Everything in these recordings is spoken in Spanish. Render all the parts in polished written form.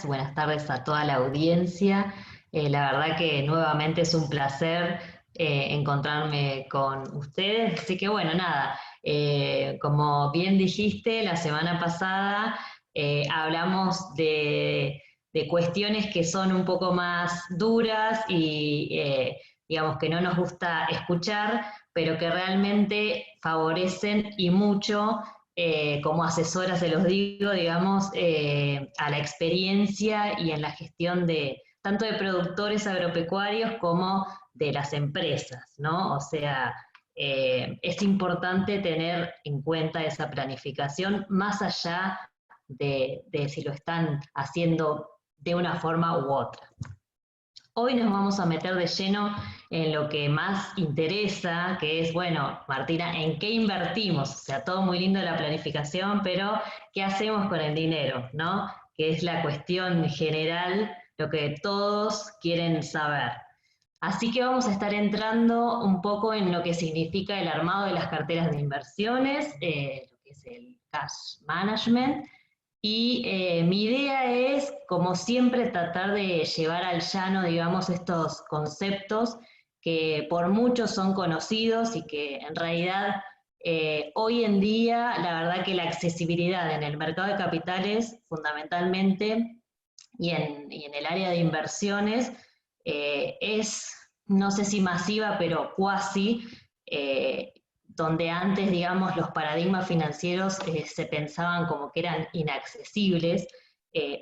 Buenas tardes a toda la audiencia. La verdad que nuevamente es un placer encontrarme con ustedes. Así que bueno, nada, como bien dijiste, la semana pasada hablamos de cuestiones que son un poco más duras y digamos que no nos gusta escuchar, pero que realmente favorecen y mucho como asesora se los digo, digamos, a la experiencia y en la gestión de tanto de productores agropecuarios como de las empresas, ¿no? O sea, es importante tener en cuenta esa planificación más allá de si lo están haciendo de una forma u otra. Hoy nos vamos a meter de lleno en lo que más interesa, que es, bueno, Martina, ¿en qué invertimos? O sea, todo muy lindo la planificación, pero ¿qué hacemos con el dinero? ¿No? Que es la cuestión general, lo que todos quieren saber. Así que vamos a estar entrando un poco en lo que significa el armado de las carteras de inversiones, lo que es el cash management, y mi idea es, como siempre, tratar de llevar al llano, digamos, estos conceptos que por muchos son conocidos y que en realidad hoy en día, la verdad que la accesibilidad en el mercado de capitales, fundamentalmente, y en el área de inversiones, es, no sé si masiva, pero cuasi, donde antes, digamos, los paradigmas financieros se pensaban como que eran inaccesibles.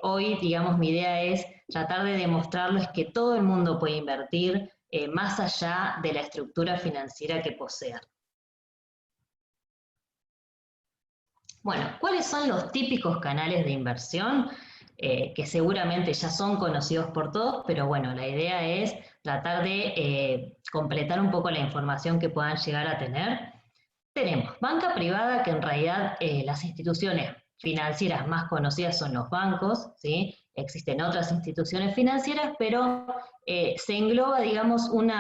Hoy, digamos, mi idea es tratar de demostrarles que todo el mundo puede invertir más allá de la estructura financiera que posean. Bueno, ¿cuáles son los típicos canales de inversión? Que seguramente ya son conocidos por todos, pero bueno, la idea es tratar de completar un poco la información que puedan llegar a tener. Tenemos banca privada, que en realidad las instituciones financieras más conocidas son los bancos, ¿sí? Existen otras instituciones financieras, pero se engloba, digamos, un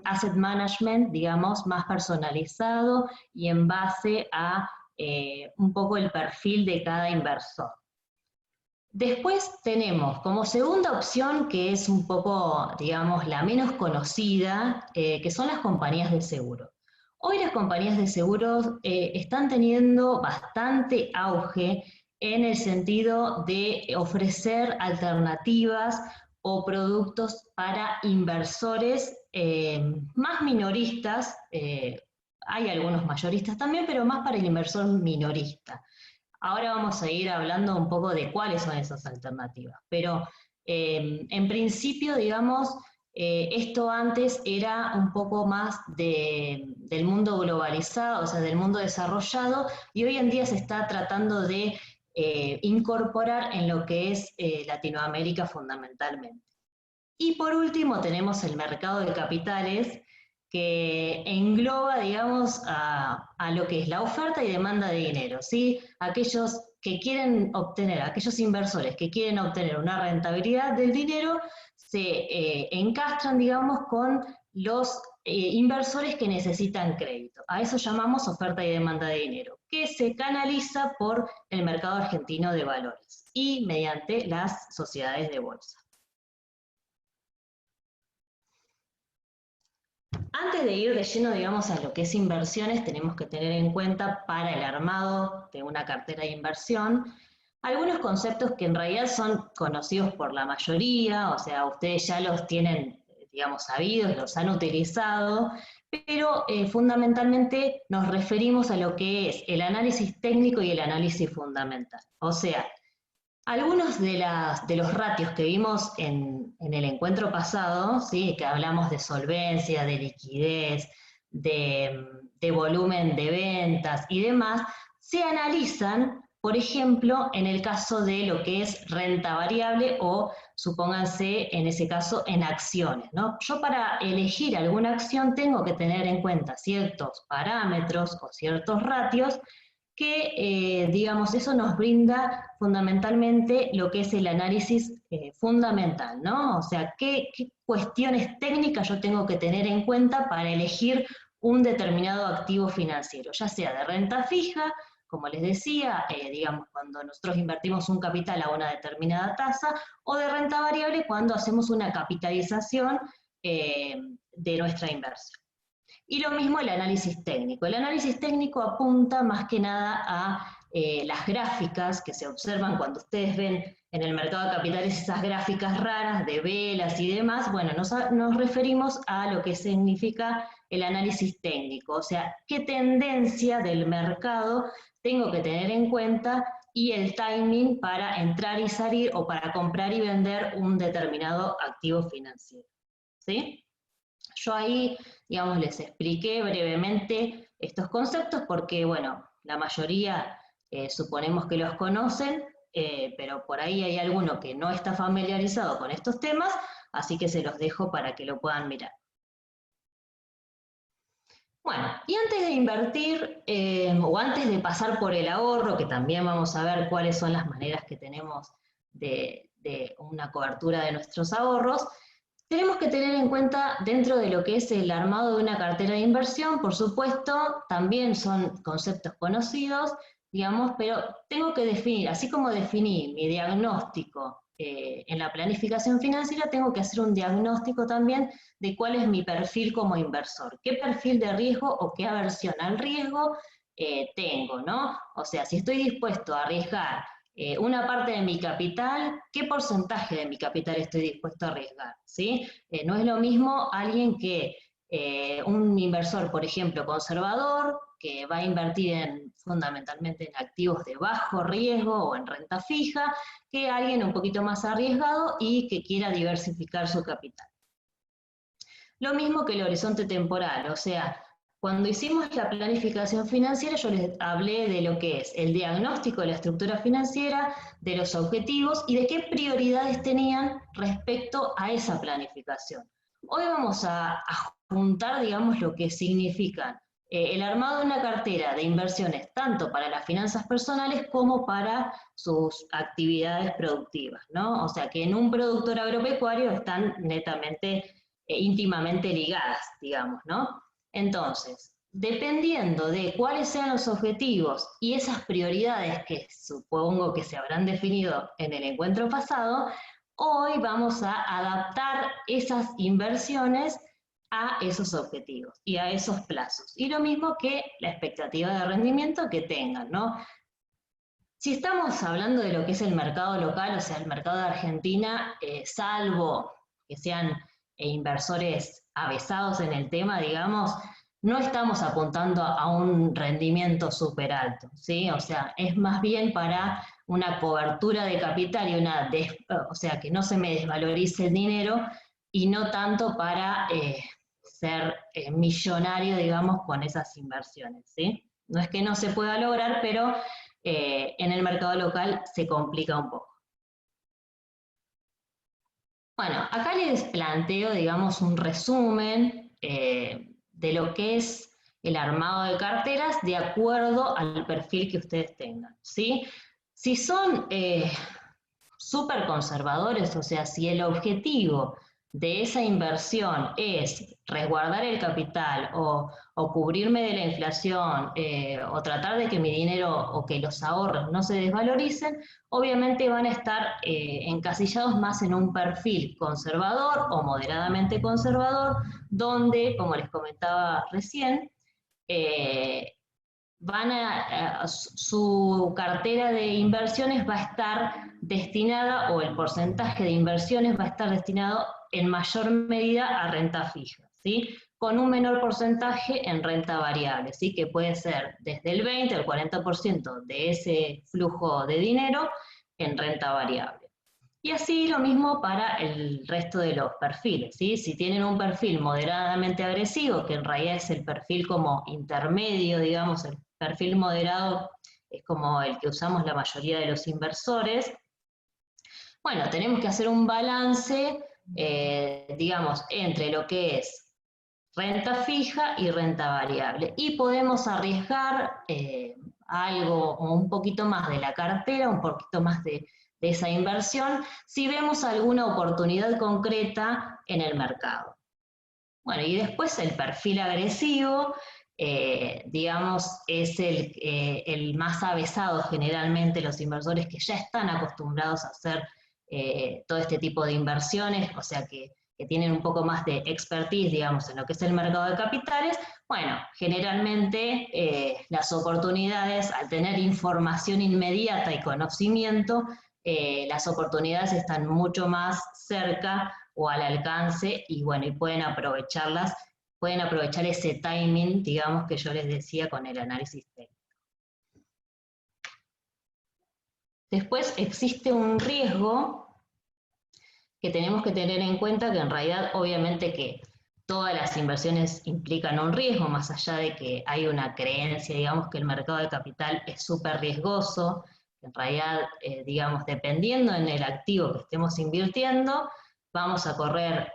asset management, digamos, más personalizado y en base a un poco el perfil de cada inversor. Después tenemos como segunda opción, que es un poco, digamos, la menos conocida, que son las compañías de seguro. Hoy las compañías de seguros están teniendo bastante auge en el sentido de ofrecer alternativas o productos para inversores más minoristas. Hay algunos mayoristas también, pero más para el inversor minorista. Ahora vamos a ir hablando un poco de cuáles son esas alternativas, pero en principio, digamos, esto antes era un poco más del mundo globalizado, o sea, del mundo desarrollado, y hoy en día se está tratando de incorporar en lo que es Latinoamérica fundamentalmente. Y por último tenemos el mercado de capitales, que engloba, digamos, a lo que es la oferta y demanda de dinero, ¿sí? Aquellos que quieren obtener, aquellos inversores que quieren obtener una rentabilidad del dinero, se encastran, digamos, con los inversores que necesitan crédito. A eso llamamos oferta y demanda de dinero, que se canaliza por el mercado argentino de valores y mediante las sociedades de bolsa. Antes de ir de lleno, digamos, a lo que es inversiones, tenemos que tener en cuenta para el armado de una cartera de inversión algunos conceptos que en realidad son conocidos por la mayoría, o sea, ustedes ya los tienen, digamos, sabidos, los han utilizado, pero fundamentalmente nos referimos a lo que es el análisis técnico y el análisis fundamental. O sea, algunos de los ratios que vimos en el encuentro pasado, ¿sí? Que hablamos de solvencia, de liquidez, de volumen de ventas y demás, se analizan, por ejemplo, en el caso de lo que es renta variable o supónganse en ese caso en acciones, ¿no? Yo para elegir alguna acción tengo que tener en cuenta ciertos parámetros o ciertos ratios que, digamos, eso nos brinda fundamentalmente lo que es el análisis fundamental, ¿no? O sea, qué cuestiones técnicas yo tengo que tener en cuenta para elegir un determinado activo financiero, ya sea de renta fija, como les decía, digamos, cuando nosotros invertimos un capital a una determinada tasa, o de renta variable cuando hacemos una capitalización de nuestra inversión. Y lo mismo el análisis técnico. El análisis técnico apunta más que nada a las gráficas que se observan cuando ustedes ven en el mercado de capitales esas gráficas raras de velas y demás. Bueno, nos referimos a lo que significa el análisis técnico, o sea, qué tendencia del mercado tengo que tener en cuenta y el timing para entrar y salir o para comprar y vender un determinado activo financiero. ¿Sí? Yo ahí, digamos, les expliqué brevemente estos conceptos porque, bueno, la mayoría suponemos que los conocen, pero por ahí hay alguno que no está familiarizado con estos temas, así que se los dejo para que lo puedan mirar. Bueno, y antes de invertir, o antes de pasar por el ahorro, que también vamos a ver cuáles son las maneras que tenemos de una cobertura de nuestros ahorros, tenemos que tener en cuenta dentro de lo que es el armado de una cartera de inversión, por supuesto, también son conceptos conocidos, digamos, pero tengo que definir, así como definí mi diagnóstico en la planificación financiera, tengo que hacer un diagnóstico también de cuál es mi perfil como inversor, qué perfil de riesgo o qué aversión al riesgo tengo, ¿no? O sea, si estoy dispuesto a arriesgar una parte de mi capital, ¿qué porcentaje de mi capital estoy dispuesto a arriesgar? ¿Sí? No es lo mismo alguien que un inversor, por ejemplo, conservador, que va a invertir fundamentalmente en activos de bajo riesgo o en renta fija, que alguien un poquito más arriesgado y que quiera diversificar su capital. Lo mismo que el horizonte temporal, o sea, cuando hicimos la planificación financiera, yo les hablé de lo que es el diagnóstico de la estructura financiera, de los objetivos y de qué prioridades tenían respecto a esa planificación. Hoy vamos a juntar, digamos, lo que significan el armado de una cartera de inversiones, tanto para las finanzas personales como para sus actividades productivas, ¿no? O sea, que en un productor agropecuario están netamente, íntimamente ligadas, digamos, ¿no? Entonces, dependiendo de cuáles sean los objetivos y esas prioridades que supongo que se habrán definido en el encuentro pasado, hoy vamos a adaptar esas inversiones a esos objetivos y a esos plazos. Y lo mismo que la expectativa de rendimiento que tengan, ¿no? Si estamos hablando de lo que es el mercado local, o sea, el mercado de Argentina, salvo que sean inversores avesados en el tema, digamos, no estamos apuntando a un rendimiento súper alto, ¿sí? O sea, es más bien para una cobertura de capital y o sea, que no se me desvalorice el dinero y no tanto para ser millonario, digamos, con esas inversiones, ¿sí? No es que no se pueda lograr, pero en el mercado local se complica un poco. Bueno, acá les planteo, digamos, un resumen de lo que es el armado de carteras de acuerdo al perfil que ustedes tengan, ¿sí? Si son súper conservadores, o sea, si el objetivo de esa inversión es resguardar el capital o cubrirme de la inflación o tratar de que mi dinero o que los ahorros no se desvaloricen, obviamente van a estar encasillados más en un perfil conservador o moderadamente conservador, donde, como les comentaba recién, su cartera de inversiones va a estar destinada, o el porcentaje de inversiones va a estar destinado en mayor medida a renta fija, ¿sí? Con un menor porcentaje en renta variable, ¿sí? Que puede ser desde el 20 al 40% de ese flujo de dinero en renta variable. Y así lo mismo para el resto de los perfiles, ¿sí? Si tienen un perfil moderadamente agresivo, que en realidad es el perfil como intermedio, digamos, el perfil moderado es como el que usamos la mayoría de los inversores, bueno, tenemos que hacer un balance, digamos, entre lo que es renta fija y renta variable. Y podemos arriesgar algo o un poquito más de la cartera, un poquito más de esa inversión, si vemos alguna oportunidad concreta en el mercado. Bueno, y después el perfil agresivo, digamos, es el más avesado generalmente, los inversores que ya están acostumbrados a hacer todo este tipo de inversiones, o sea que tienen un poco más de expertise, digamos, en lo que es el mercado de capitales. Bueno, generalmente las oportunidades, al tener información inmediata y conocimiento, las oportunidades están mucho más cerca o al alcance y bueno, y pueden aprovecharlas, pueden aprovechar ese timing, digamos, que yo les decía con el análisis técnico. Después existe un riesgo que tenemos que tener en cuenta, que en realidad obviamente que todas las inversiones implican un riesgo, más allá de que hay una creencia, digamos, que el mercado de capital es súper riesgoso, en realidad, digamos, dependiendo en el activo que estemos invirtiendo, vamos a correr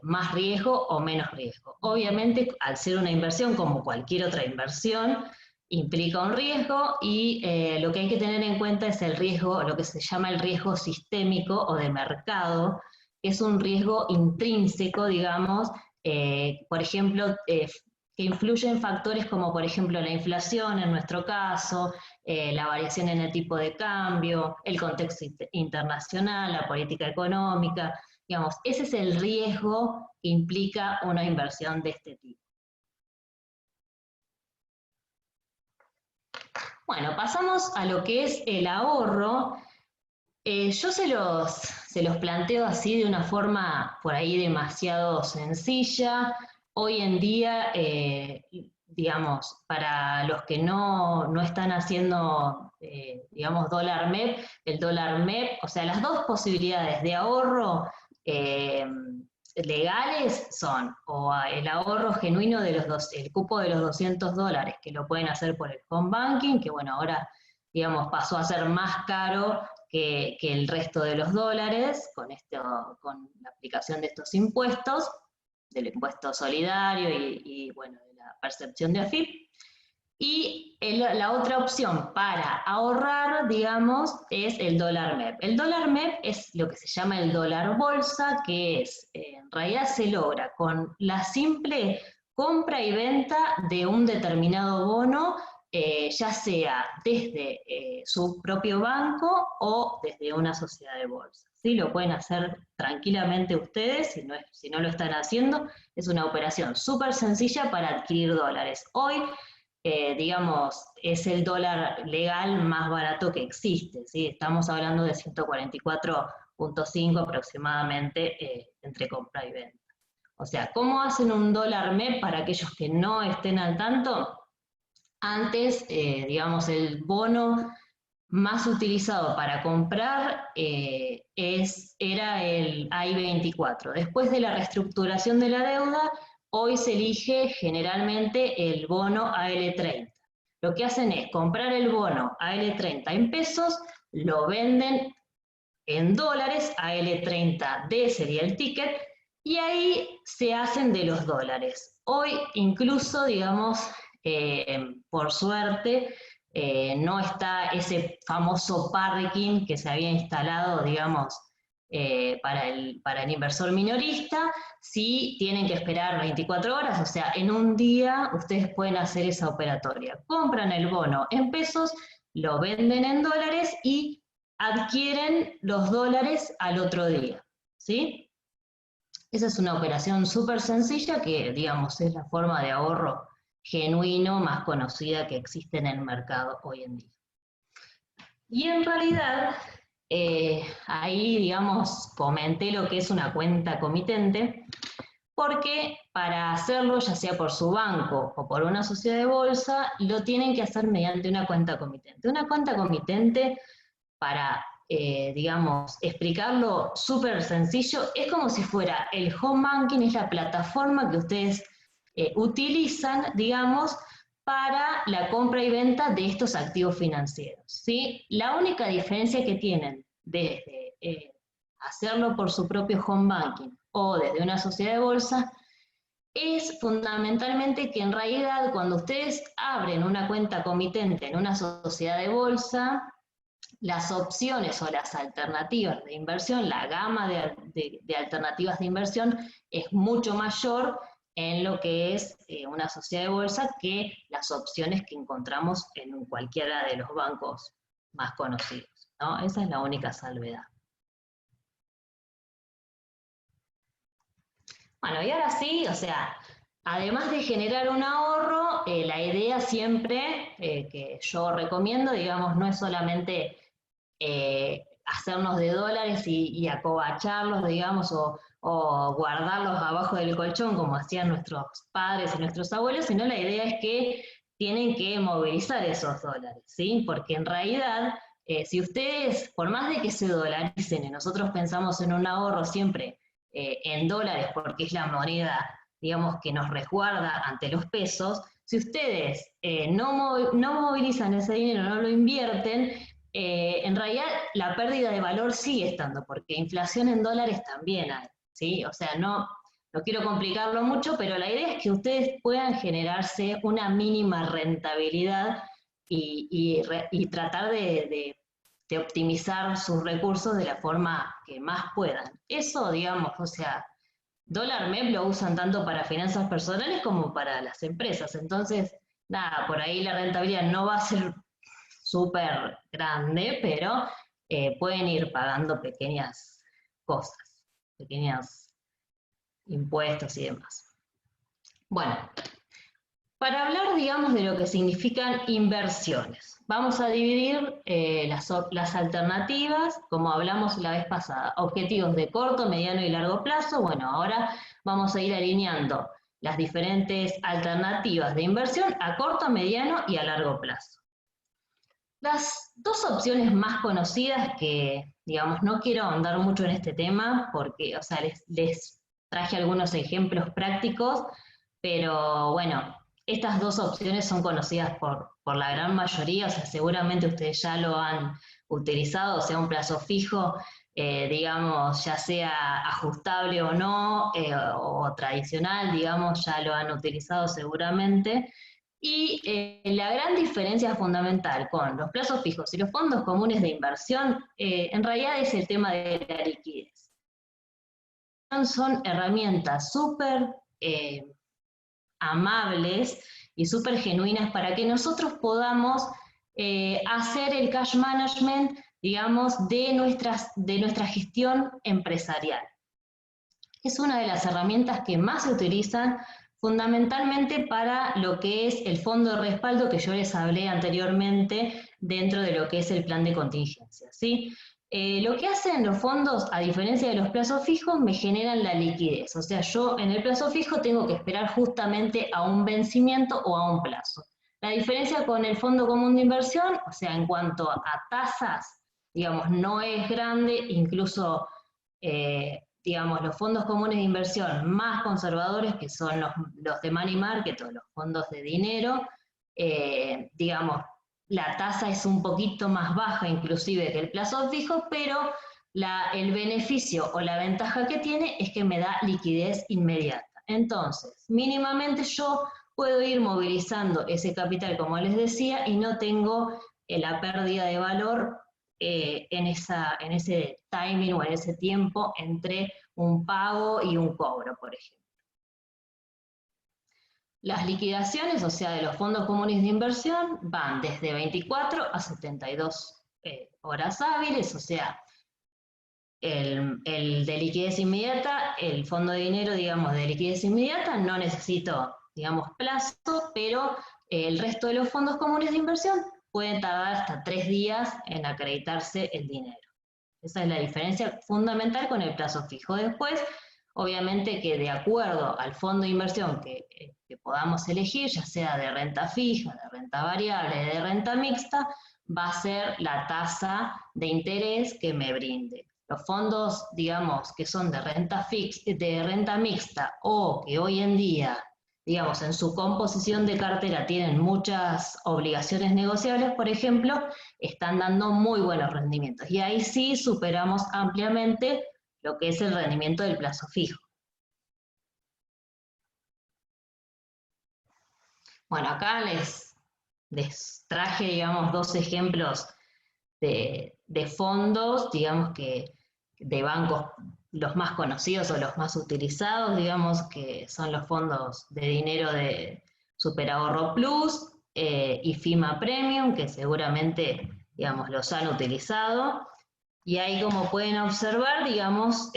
más riesgo o menos riesgo. Obviamente, al ser una inversión como cualquier otra inversión, implica un riesgo y lo que hay que tener en cuenta es el riesgo, lo que se llama el riesgo sistémico o de mercado, que es un riesgo intrínseco, digamos, por ejemplo, que influyen factores como por ejemplo la inflación en nuestro caso, la variación en el tipo de cambio, el contexto internacional, la política económica, digamos, ese es el riesgo que implica una inversión de este tipo. Bueno, pasamos a lo que es el ahorro. Yo se los planteo así de una forma por ahí demasiado sencilla. Hoy en día, digamos, para los que no están haciendo, digamos, dólar MEP, el dólar MEP, o sea, las dos posibilidades de ahorro legales son o el ahorro genuino de el cupo de los $200, que lo pueden hacer por el home banking, que bueno, ahora, digamos, pasó a ser más caro que el resto de los dólares con la aplicación de estos impuestos, del impuesto solidario y bueno, de la percepción de AFIP. Y la otra opción para ahorrar, digamos, es el dólar MEP. El dólar MEP es lo que se llama el dólar bolsa, que es, en realidad se logra con la simple compra y venta de un determinado bono, ya sea desde su propio banco o desde una sociedad de bolsa. ¿Sí? Lo pueden hacer tranquilamente ustedes, si no lo están haciendo, es una operación súper sencilla para adquirir dólares. Hoy digamos, es el dólar legal más barato que existe, ¿sí? Estamos hablando de 144.5 aproximadamente entre compra y venta. O sea, ¿cómo hacen un dólar MEP para aquellos que no estén al tanto? Antes, digamos, el bono más utilizado para comprar era el AI-24. Después de la reestructuración de la deuda, hoy se elige generalmente el bono AL30. Lo que hacen es comprar el bono AL30 en pesos, lo venden en dólares, AL30D sería el ticket, y ahí se hacen de los dólares. Hoy incluso, digamos, por suerte, no está ese famoso parking que se había instalado, digamos, para el inversor minorista. Sí tienen que esperar 24 horas, o sea, en un día ustedes pueden hacer esa operatoria. Compran el bono en pesos, lo venden en dólares y adquieren los dólares al otro día, ¿sí? Esa es una operación súper sencilla que, digamos, es la forma de ahorro genuino más conocida que existe en el mercado hoy en día. Y en realidad, ahí, digamos, comenté lo que es una cuenta comitente, porque para hacerlo, ya sea por su banco o por una sociedad de bolsa, lo tienen que hacer mediante una cuenta comitente. Una cuenta comitente, para, digamos, explicarlo súper sencillo, es como si fuera el home banking, es la plataforma que ustedes utilizan, digamos, para la compra y venta de estos activos financieros, ¿sí? La única diferencia que tienen desde hacerlo por su propio home banking o desde una sociedad de bolsa es fundamentalmente que en realidad cuando ustedes abren una cuenta comitente en una sociedad de bolsa, las opciones o las alternativas de inversión, la gama de alternativas de inversión es mucho mayor en lo que es una sociedad de bolsa que las opciones que encontramos en cualquiera de los bancos más conocidos, ¿no? Esa es la única salvedad. Bueno, y ahora sí, o sea, además de generar un ahorro, la idea siempre que yo recomiendo, digamos, no es solamente hacernos de dólares y acobacharlos, digamos, o guardarlos abajo del colchón, como hacían nuestros padres y nuestros abuelos, sino la idea es que tienen que movilizar esos dólares, ¿sí? Porque en realidad, si ustedes, por más de que se dolaricen, y nosotros pensamos en un ahorro siempre en dólares, porque es la moneda, digamos, que nos resguarda ante los pesos, si ustedes no movilizan ese dinero, no lo invierten, en realidad la pérdida de valor sigue estando, porque inflación en dólares también hay, ¿sí? O sea, no quiero complicarlo mucho, pero la idea es que ustedes puedan generarse una mínima rentabilidad y tratar de optimizar sus recursos de la forma que más puedan. Eso, digamos, o sea, dólar MEP lo usan tanto para finanzas personales como para las empresas. Entonces, nada, por ahí la rentabilidad no va a ser súper grande, pero pueden ir pagando pequeñas cosas, pequeños impuestos y demás. Bueno, para hablar, digamos, de lo que significan inversiones, vamos a dividir las alternativas, como hablamos la vez pasada, objetivos de corto, mediano y largo plazo. Bueno, ahora vamos a ir alineando las diferentes alternativas de inversión a corto, mediano y a largo plazo. Las dos opciones más conocidas que, digamos, no quiero ahondar mucho en este tema porque, o sea, les traje algunos ejemplos prácticos, pero bueno, estas dos opciones son conocidas por la gran mayoría, o sea, seguramente ustedes ya lo han utilizado, o sea, un plazo fijo, digamos, ya sea ajustable o no, o tradicional, digamos, ya lo han utilizado seguramente. Y la gran diferencia fundamental con los plazos fijos y los fondos comunes de inversión, en realidad es el tema de la liquidez. Son herramientas súper amables y súper genuinas para que nosotros podamos hacer el cash management, digamos, de nuestra gestión empresarial. Es una de las herramientas que más se utilizan fundamentalmente para lo que es el fondo de respaldo que yo les hablé anteriormente dentro de lo que es el plan de contingencia, ¿sí? Lo que hacen los fondos, a diferencia de los plazos fijos, me generan la liquidez. O sea, yo en el plazo fijo tengo que esperar justamente a un vencimiento o a un plazo. La diferencia con el fondo común de inversión, o sea, en cuanto a tasas, digamos, no es grande, incluso digamos, los fondos comunes de inversión más conservadores, que son los de money market o los fondos de dinero, digamos, la tasa es un poquito más baja inclusive que el plazo fijo, pero el beneficio o la ventaja que tiene es que me da liquidez inmediata. Entonces, mínimamente yo puedo ir movilizando ese capital, como les decía, y no tengo la pérdida de valor en ese timing o en ese tiempo entre un pago y un cobro, por ejemplo. Las liquidaciones, o sea, de los fondos comunes de inversión, van desde 24 a 72 horas hábiles, o sea, el de liquidez inmediata, el fondo de dinero, digamos, de liquidez inmediata, no necesito, digamos, plazo, pero el resto de los fondos comunes de inversión pueden tardar hasta 3 días en acreditarse el dinero. Esa es la diferencia fundamental con el plazo fijo. Después, obviamente que de acuerdo al fondo de inversión que podamos elegir, ya sea de renta fija, de renta variable, de renta mixta, va a ser la tasa de interés que me brinde. Los fondos, digamos, que son de renta mixta o que hoy en día, digamos, en su composición de cartera tienen muchas obligaciones negociables, por ejemplo, están dando muy buenos rendimientos. Y ahí sí superamos ampliamente lo que es el rendimiento del plazo fijo. Bueno, acá les traje, digamos, dos ejemplos de fondos, digamos que de bancos los más conocidos o los más utilizados, digamos, que son los fondos de dinero de Superahorro Plus y FIMA Premium, que seguramente, digamos, los han utilizado. Y ahí, como pueden observar, digamos,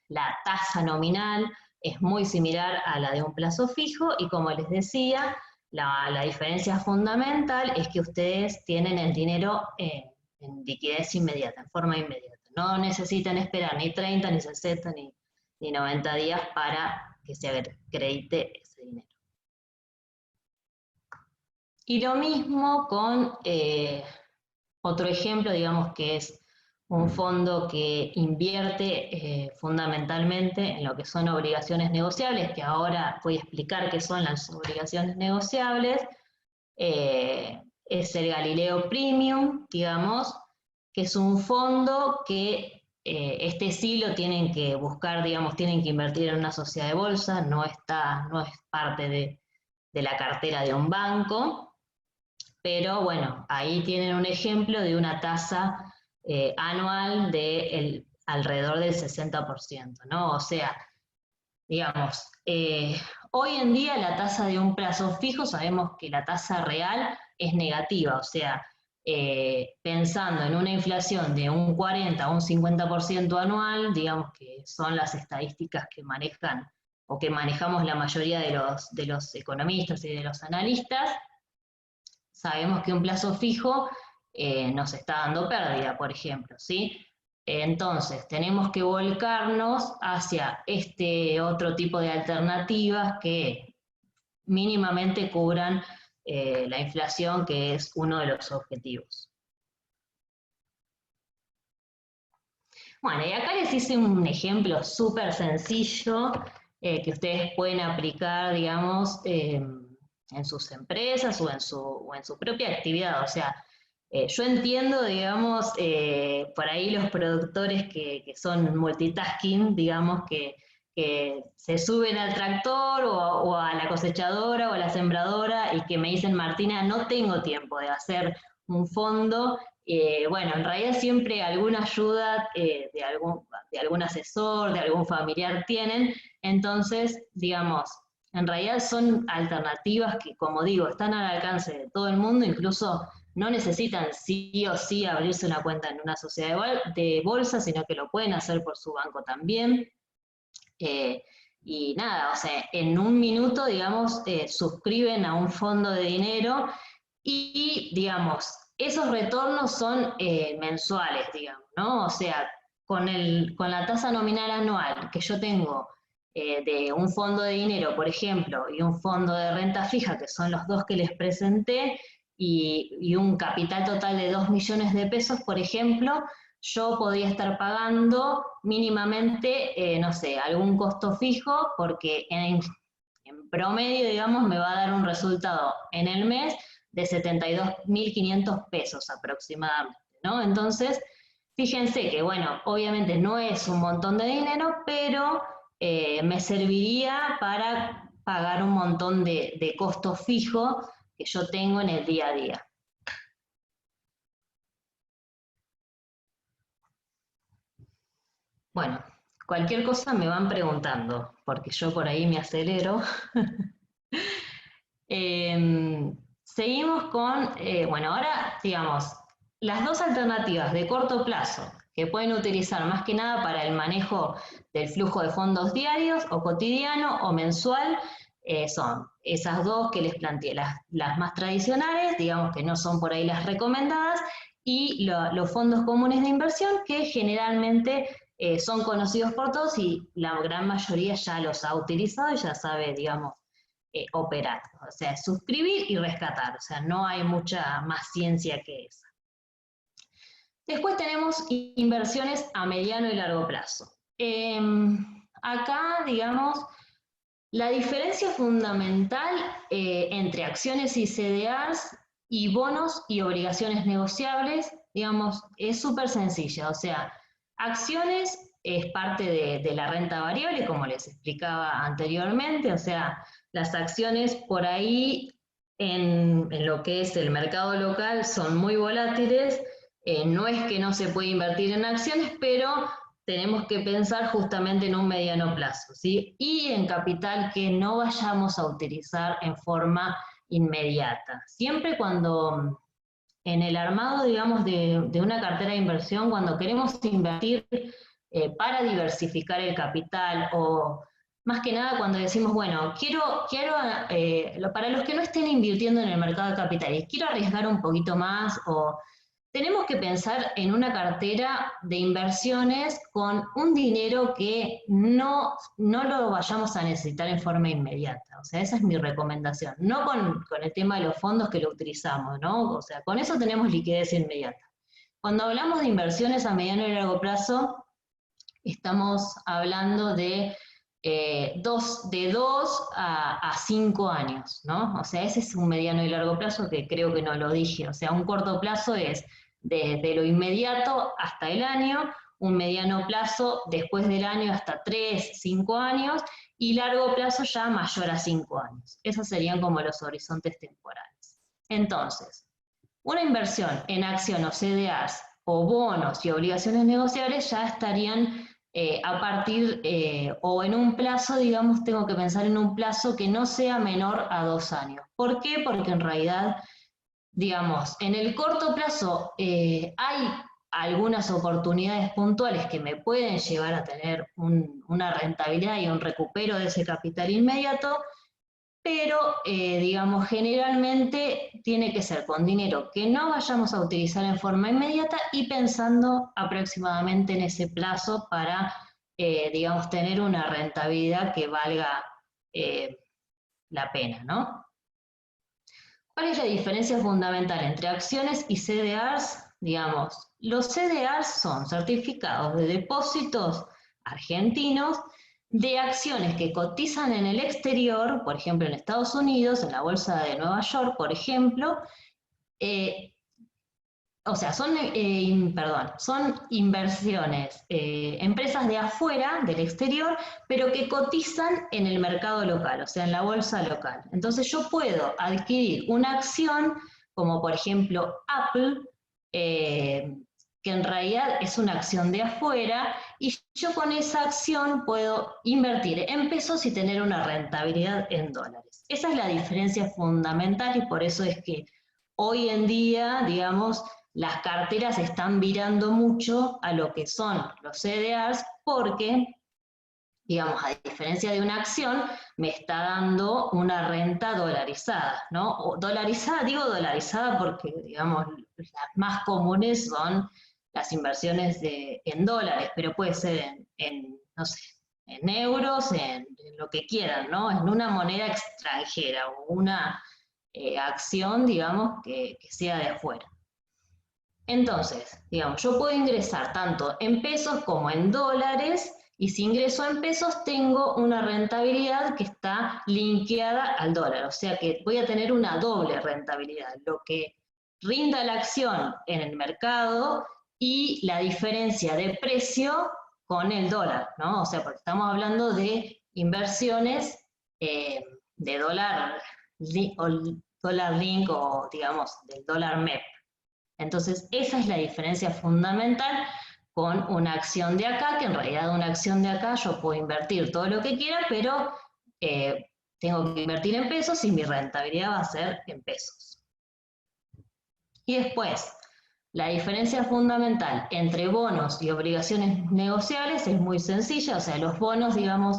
la tasa nominal es muy similar a la de un plazo fijo y, como les decía, la diferencia fundamental es que ustedes tienen el dinero en liquidez inmediata, en forma inmediata. No necesitan esperar ni 30, ni 60, ni 90 días para que se acredite ese dinero. Y lo mismo con otro ejemplo, digamos, que es un fondo que invierte fundamentalmente en lo que son obligaciones negociables, que ahora voy a explicar qué son las obligaciones negociables. Es el Galileo Premium, digamos, que es un fondo que este sí lo tienen que buscar, digamos, tienen que invertir en una sociedad de bolsa, no es parte de la cartera de un banco, pero bueno, ahí tienen un ejemplo de una tasa anual de alrededor del 60%, ¿no? O sea, digamos, hoy en día la tasa de un plazo fijo, sabemos que la tasa real es negativa, o sea, pensando en una inflación de un 40 o un 50% anual, digamos que son las estadísticas que manejan o que manejamos la mayoría de los economistas y de los analistas, sabemos que un plazo fijo nos está dando pérdida, por ejemplo, ¿sí? Entonces, tenemos que volcarnos hacia este otro tipo de alternativas que mínimamente cubran la inflación, que es uno de los objetivos. Bueno, y acá les hice un ejemplo súper sencillo que ustedes pueden aplicar, digamos, en sus empresas o en su propia actividad. O sea, yo entiendo, digamos, por ahí los productores que son multitasking, digamos, que se suben al tractor o a la cosechadora o a la sembradora y que me dicen, Martina, no tengo tiempo de hacer un fondo. Bueno, en realidad siempre alguna ayuda de algún asesor, de algún familiar tienen, entonces, digamos, en realidad son alternativas que, como digo, están al alcance de todo el mundo, incluso no necesitan sí o sí abrirse una cuenta en una sociedad de bolsa, sino que lo pueden hacer por su banco también. Y nada, o sea, en un minuto, digamos, suscriben a un fondo de dinero y, digamos, esos retornos son mensuales, digamos, ¿no? O sea, con la tasa nominal anual que yo tengo de un fondo de dinero, por ejemplo, y un fondo de renta fija, que son los dos que les presenté, y un capital total de 2 millones de pesos, por ejemplo, yo podría estar pagando mínimamente, no sé, algún costo fijo, porque en promedio, digamos, me va a dar un resultado en el mes de 72.500 pesos aproximadamente, ¿no? Entonces, fíjense que, bueno, obviamente no es un montón de dinero, pero me serviría para pagar un montón de costo fijo que yo tengo en el día a día. Bueno, cualquier cosa me van preguntando, porque yo por ahí me acelero. Seguimos con, bueno, ahora digamos, las dos alternativas de corto plazo que pueden utilizar más que nada para el manejo del flujo de fondos diarios o cotidiano o mensual, son esas dos que les planteé, las más tradicionales, digamos que no son por ahí las recomendadas, y los fondos comunes de inversión que generalmente son conocidos por todos y la gran mayoría ya los ha utilizado y ya sabe, digamos, operar. O sea, suscribir y rescatar. O sea, no hay mucha más ciencia que esa. Después tenemos inversiones a mediano y largo plazo. Acá, digamos, la diferencia fundamental entre acciones y CDRs y bonos y obligaciones negociables, digamos, es súper sencilla. O sea, acciones es parte de la renta variable, como les explicaba anteriormente. O sea, las acciones por ahí en lo que es el mercado local son muy volátiles. No es que no se puede invertir en acciones, pero tenemos que pensar justamente en un mediano plazo, ¿sí? Y en capital que no vayamos a utilizar en forma inmediata. Siempre cuando en el armado, digamos, de una cartera de inversión, cuando queremos invertir para diversificar el capital o más que nada cuando decimos, bueno, para los que no estén invirtiendo en el mercado de capitales, quiero arriesgar un poquito más o tenemos que pensar en una cartera de inversiones con un dinero que no lo vayamos a necesitar en forma inmediata. O sea, esa es mi recomendación. No con el tema de los fondos que lo utilizamos, ¿no? O sea, con eso tenemos liquidez inmediata. Cuando hablamos de inversiones a mediano y largo plazo, estamos hablando de 2 a 5 años, ¿no? O sea, ese es un mediano y largo plazo que creo que no lo dije. O sea, un corto plazo es desde lo inmediato hasta el año, un mediano plazo después del año hasta 3, 5 años, y largo plazo ya mayor a 5 años. Esos serían como los horizontes temporales. Entonces, una inversión en acción o CDRs o bonos y obligaciones negociables ya estarían a partir o en un plazo, digamos, tengo que pensar en un plazo que no sea menor a 2 años. ¿Por qué? Porque en realidad, digamos, en el corto plazo hay algunas oportunidades puntuales que me pueden llevar a tener una rentabilidad y un recupero de ese capital inmediato, pero digamos, generalmente tiene que ser con dinero que no vayamos a utilizar en forma inmediata y pensando aproximadamente en ese plazo para, digamos, tener una rentabilidad que valga eh, la pena, ¿no? ¿Cuál es la diferencia fundamental entre acciones y CDRs? Digamos, los CDRs son certificados de depósitos argentinos de acciones que cotizan en el exterior, por ejemplo en Estados Unidos, en la Bolsa de Nueva York, por ejemplo, eh, o sea, son inversiones, empresas de afuera, del exterior, pero que cotizan en el mercado local, o sea, en la bolsa local. Entonces yo puedo adquirir una acción, como por ejemplo Apple, que en realidad es una acción de afuera, y yo con esa acción puedo invertir en pesos y tener una rentabilidad en dólares. Esa es la diferencia fundamental y por eso es que hoy en día, digamos, las carteras están virando mucho a lo que son los CDRs porque, digamos, a diferencia de una acción, me está dando una renta dolarizada, ¿no? O dolarizada, digo dolarizada porque, digamos, las más comunes son las inversiones en dólares, pero puede ser no sé, en euros, en lo que quieran, ¿no? En una moneda extranjera o una acción, digamos, que sea de afuera. Entonces, digamos, yo puedo ingresar tanto en pesos como en dólares y si ingreso en pesos tengo una rentabilidad que está linkeada al dólar, o sea que voy a tener una doble rentabilidad, lo que rinda la acción en el mercado y la diferencia de precio con el dólar, ¿no? O sea, porque estamos hablando de inversiones de dólar, o dólar link o digamos del dólar MEP. Entonces, esa es la diferencia fundamental con una acción de acá, que en realidad una acción de acá yo puedo invertir todo lo que quiera, pero tengo que invertir en pesos y mi rentabilidad va a ser en pesos. Y después, la diferencia fundamental entre bonos y obligaciones negociables es muy sencilla, o sea, los bonos, digamos,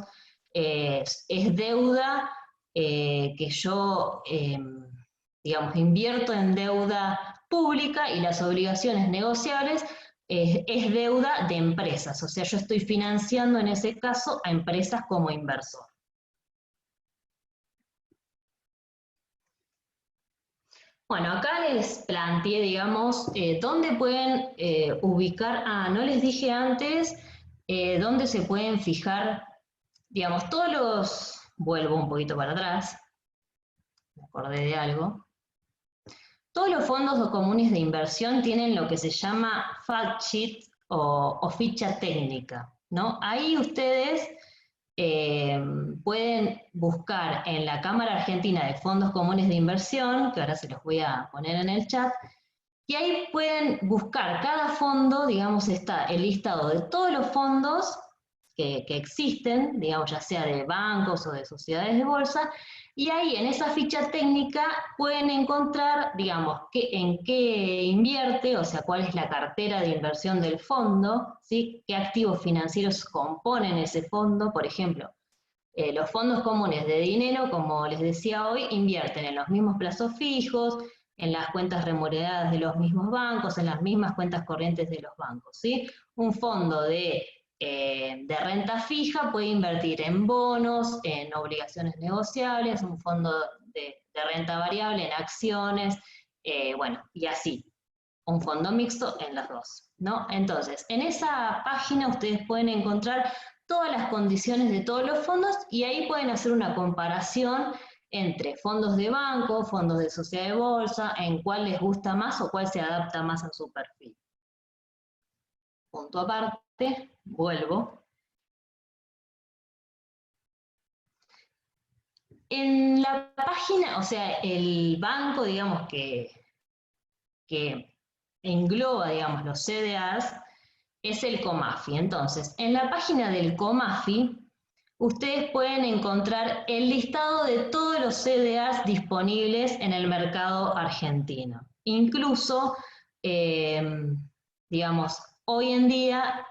es deuda que yo, digamos, invierto en deuda pública y las obligaciones negociables es deuda de empresas, o sea, yo estoy financiando en ese caso a empresas como inversor. Bueno, acá les planteé, digamos, dónde pueden ubicar, no les dije antes, dónde se pueden fijar, digamos, vuelvo un poquito para atrás, me acordé de algo. Todos los fondos comunes de inversión tienen lo que se llama fact sheet o ficha técnica, ¿no? Ahí ustedes pueden buscar en la Cámara Argentina de Fondos Comunes de Inversión, que ahora se los voy a poner en el chat, Y ahí pueden buscar cada fondo, digamos, está el listado de todos los fondos que existen, digamos, ya sea de bancos o de sociedades de bolsa, y ahí en esa ficha técnica pueden encontrar, digamos, en qué invierte, o sea, cuál es la cartera de inversión del fondo, ¿sí? Qué activos financieros componen ese fondo, por ejemplo. Los fondos comunes de dinero, como les decía hoy, invierten en los mismos plazos fijos, en las cuentas remuneradas de los mismos bancos, en las mismas cuentas corrientes de los bancos, ¿sí? Un fondo de renta fija puede invertir en bonos, en obligaciones negociables, un fondo de renta variable en acciones, bueno, y así. Un fondo mixto en las dos, ¿no? Entonces, en esa página ustedes pueden encontrar todas las condiciones de todos los fondos y ahí pueden hacer una comparación entre fondos de banco, fondos de sociedad de bolsa, en cuál les gusta más o cuál se adapta más a su perfil. Punto aparte, vuelvo. En la página, o sea, el banco, digamos, que engloba, digamos, los CDRs, es el COMAFI. Entonces, en la página del COMAFI, ustedes pueden encontrar el listado de todos los CDRs disponibles en el mercado argentino. Incluso, digamos, hoy en día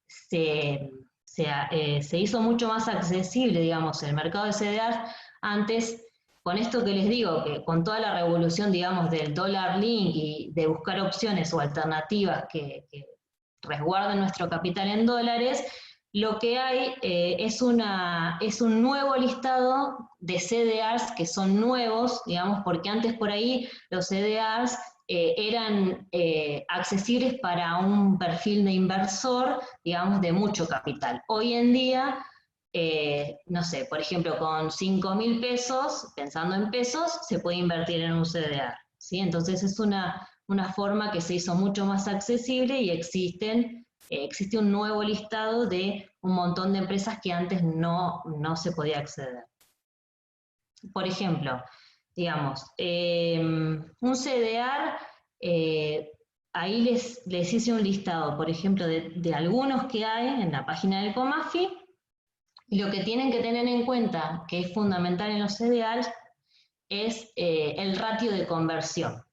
se hizo mucho más accesible, digamos, el mercado de CDRs. Antes, con esto que les digo, que con toda la revolución, digamos, del dólar link y de buscar opciones o alternativas que resguarden nuestro capital en dólares, lo que hay es un nuevo listado de CDRs que son nuevos, digamos, porque antes por ahí los CDRs eran accesibles para un perfil de inversor, digamos, de mucho capital. Hoy en día, no sé, por ejemplo, con 5.000 pesos, pensando en pesos, se puede invertir en un CDR, ¿sí? Entonces es una forma que se hizo mucho más accesible y existe un nuevo listado de un montón de empresas que antes no se podía acceder. Por ejemplo, digamos, un CDR, ahí les hice un listado, por ejemplo, de algunos que hay en la página del COMAFI, y lo que tienen que tener en cuenta, que es fundamental en los CDRs, es el ratio de conversión.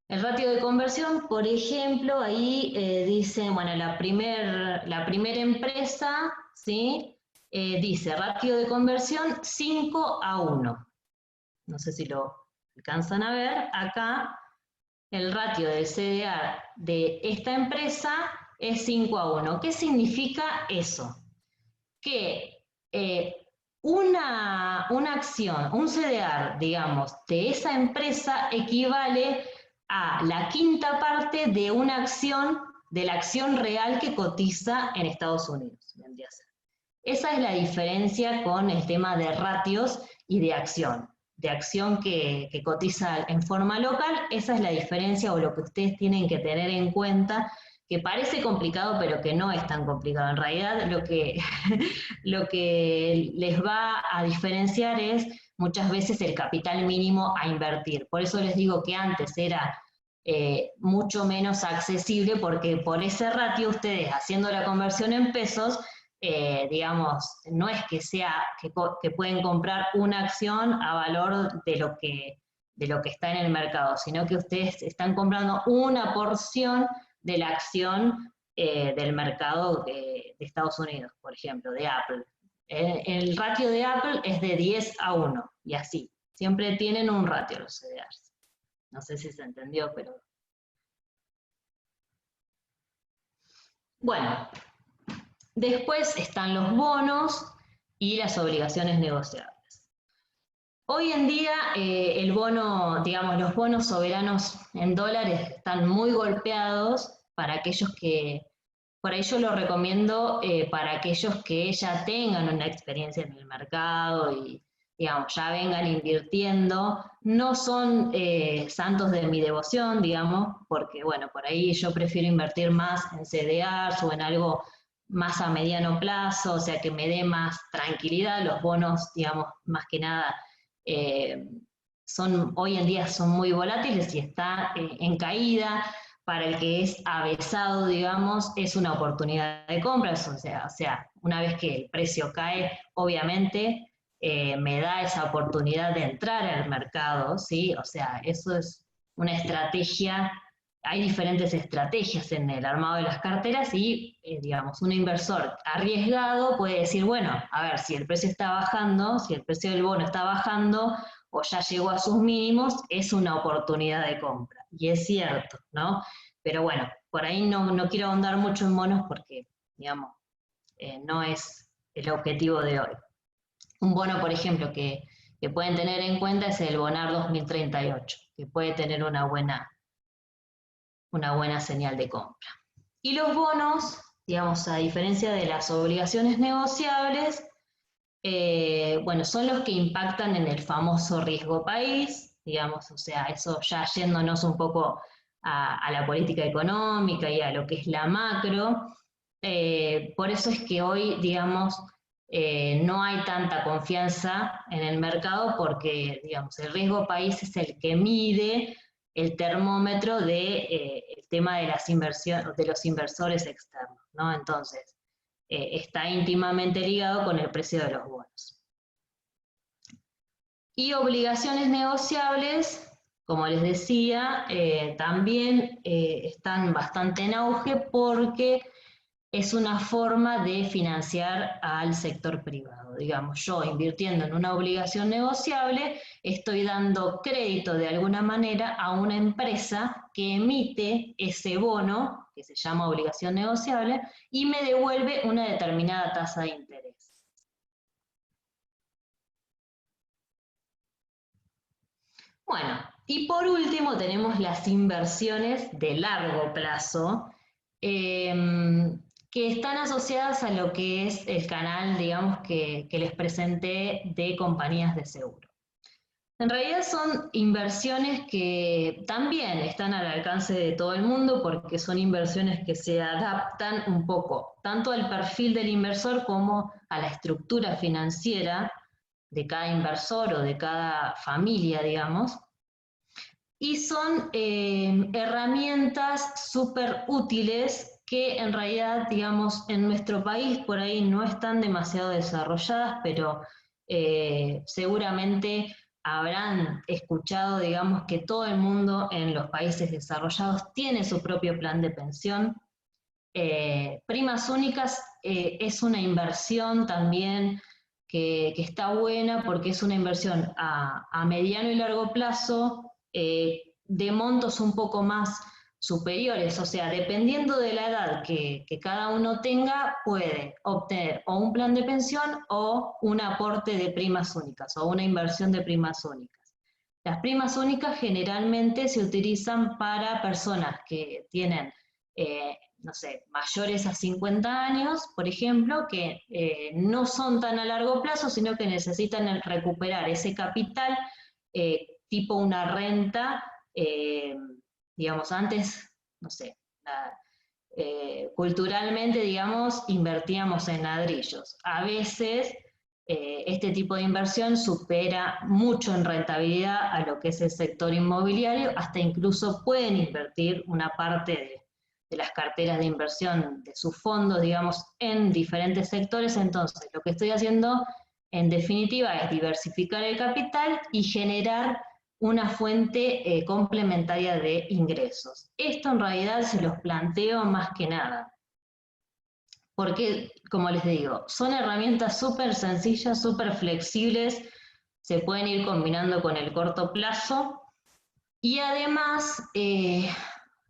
El ratio de conversión, por ejemplo, ahí dice, bueno, la primera empresa, ¿sí? Dice ratio de conversión 5:1. No sé si lo alcanzan a ver. Acá el ratio del CDR de esta empresa es 5:1. ¿Qué significa eso? Que una acción, un CDR, digamos, de esa empresa equivale a la quinta parte de una acción, de la acción real que cotiza en Estados Unidos. Esa es la diferencia con el tema de ratios y de acción. De acción que cotiza en forma local, esa es la diferencia o lo que ustedes tienen que tener en cuenta, que parece complicado, pero que no es tan complicado. En realidad, lo que les va a diferenciar es muchas veces el capital mínimo a invertir. Por eso les digo que antes era mucho menos accesible, porque por ese ratio ustedes haciendo la conversión en pesos, digamos, no es que sea que pueden comprar una acción a valor de lo que está en el mercado, sino que ustedes están comprando una porción de la acción del mercado de Estados Unidos, por ejemplo, de Apple. El ratio de Apple es de 10:1, y así. Siempre tienen un ratio los CDRs. No sé si se entendió, pero... Bueno, después están los bonos y las obligaciones negociables. Hoy en día el bono, digamos, los bonos soberanos en dólares están muy golpeados para aquellos que, por ahí yo lo recomiendo para aquellos que ya tengan una experiencia en el mercado y, digamos, ya vengan invirtiendo. No son santos de mi devoción, digamos, porque, bueno, por ahí yo prefiero invertir más en CDRs o en algo más a mediano plazo, o sea, que me dé más tranquilidad. Los bonos, digamos, más que nada, hoy en día son muy volátiles y está en caída. Para el que es avesado, digamos, es una oportunidad de compra, o sea, una vez que el precio cae, obviamente me da esa oportunidad de entrar al mercado, ¿sí? O sea, eso es una estrategia, hay diferentes estrategias en el armado de las carteras y, digamos, un inversor arriesgado puede decir, bueno, a ver, si el precio está bajando, si el precio del bono está bajando o ya llegó a sus mínimos, es una oportunidad de compra. Y es cierto, ¿no? Pero bueno, por ahí no quiero ahondar mucho en bonos porque, digamos, no es el objetivo de hoy. Un bono, por ejemplo, que pueden tener en cuenta es el Bonar 2038, que puede tener una buena señal de compra. Y los bonos, digamos, a diferencia de las obligaciones negociables, bueno, son los que impactan en el famoso riesgo país, digamos, o sea, eso ya yéndonos un poco a la política económica y a lo que es la macro. Por eso es que hoy, digamos, no hay tanta confianza en el mercado porque, digamos, el riesgo país es el que mide el termómetro de, el tema de las inversiones, de los inversores externos, ¿no? Entonces, está íntimamente ligado con el precio de los bonos. Y obligaciones negociables, como les decía, también están bastante en auge porque es una forma de financiar al sector privado. Digamos, yo invirtiendo en una obligación negociable, estoy dando crédito de alguna manera a una empresa que emite ese bono, que se llama obligación negociable, y me devuelve una determinada tasa de interés. Bueno, y por último tenemos las inversiones de largo plazo, que están asociadas a lo que es el canal, digamos, que les presenté de compañías de seguro. En realidad son inversiones que también están al alcance de todo el mundo porque son inversiones que se adaptan un poco tanto al perfil del inversor como a la estructura financiera de cada inversor o de cada familia, digamos. Y son herramientas súper útiles que en realidad, digamos, en nuestro país por ahí no están demasiado desarrolladas, pero seguramente habrán escuchado, digamos, que todo el mundo en los países desarrollados tiene su propio plan de pensión. Primas únicas es una inversión también que está buena porque es una inversión a mediano y largo plazo, de montos un poco más superiores, o sea, dependiendo de la edad que cada uno tenga, puede obtener o un plan de pensión o un aporte de primas únicas o una inversión de primas únicas. Las primas únicas generalmente se utilizan para personas que tienen, no sé, mayores a 50 años, por ejemplo, que no son tan a largo plazo, sino que necesitan recuperar ese capital, tipo una renta, digamos, antes, no sé, culturalmente, digamos, invertíamos en ladrillos. A veces este tipo de inversión supera mucho en rentabilidad a lo que es el sector inmobiliario, hasta incluso pueden invertir una parte de las carteras de inversión de sus fondos, digamos, en diferentes sectores. Entonces, lo que estoy haciendo, en definitiva, es diversificar el capital y generar una fuente complementaria de ingresos. Esto en realidad se los planteo más que nada, porque, como les digo, son herramientas súper sencillas, súper flexibles, se pueden ir combinando con el corto plazo y además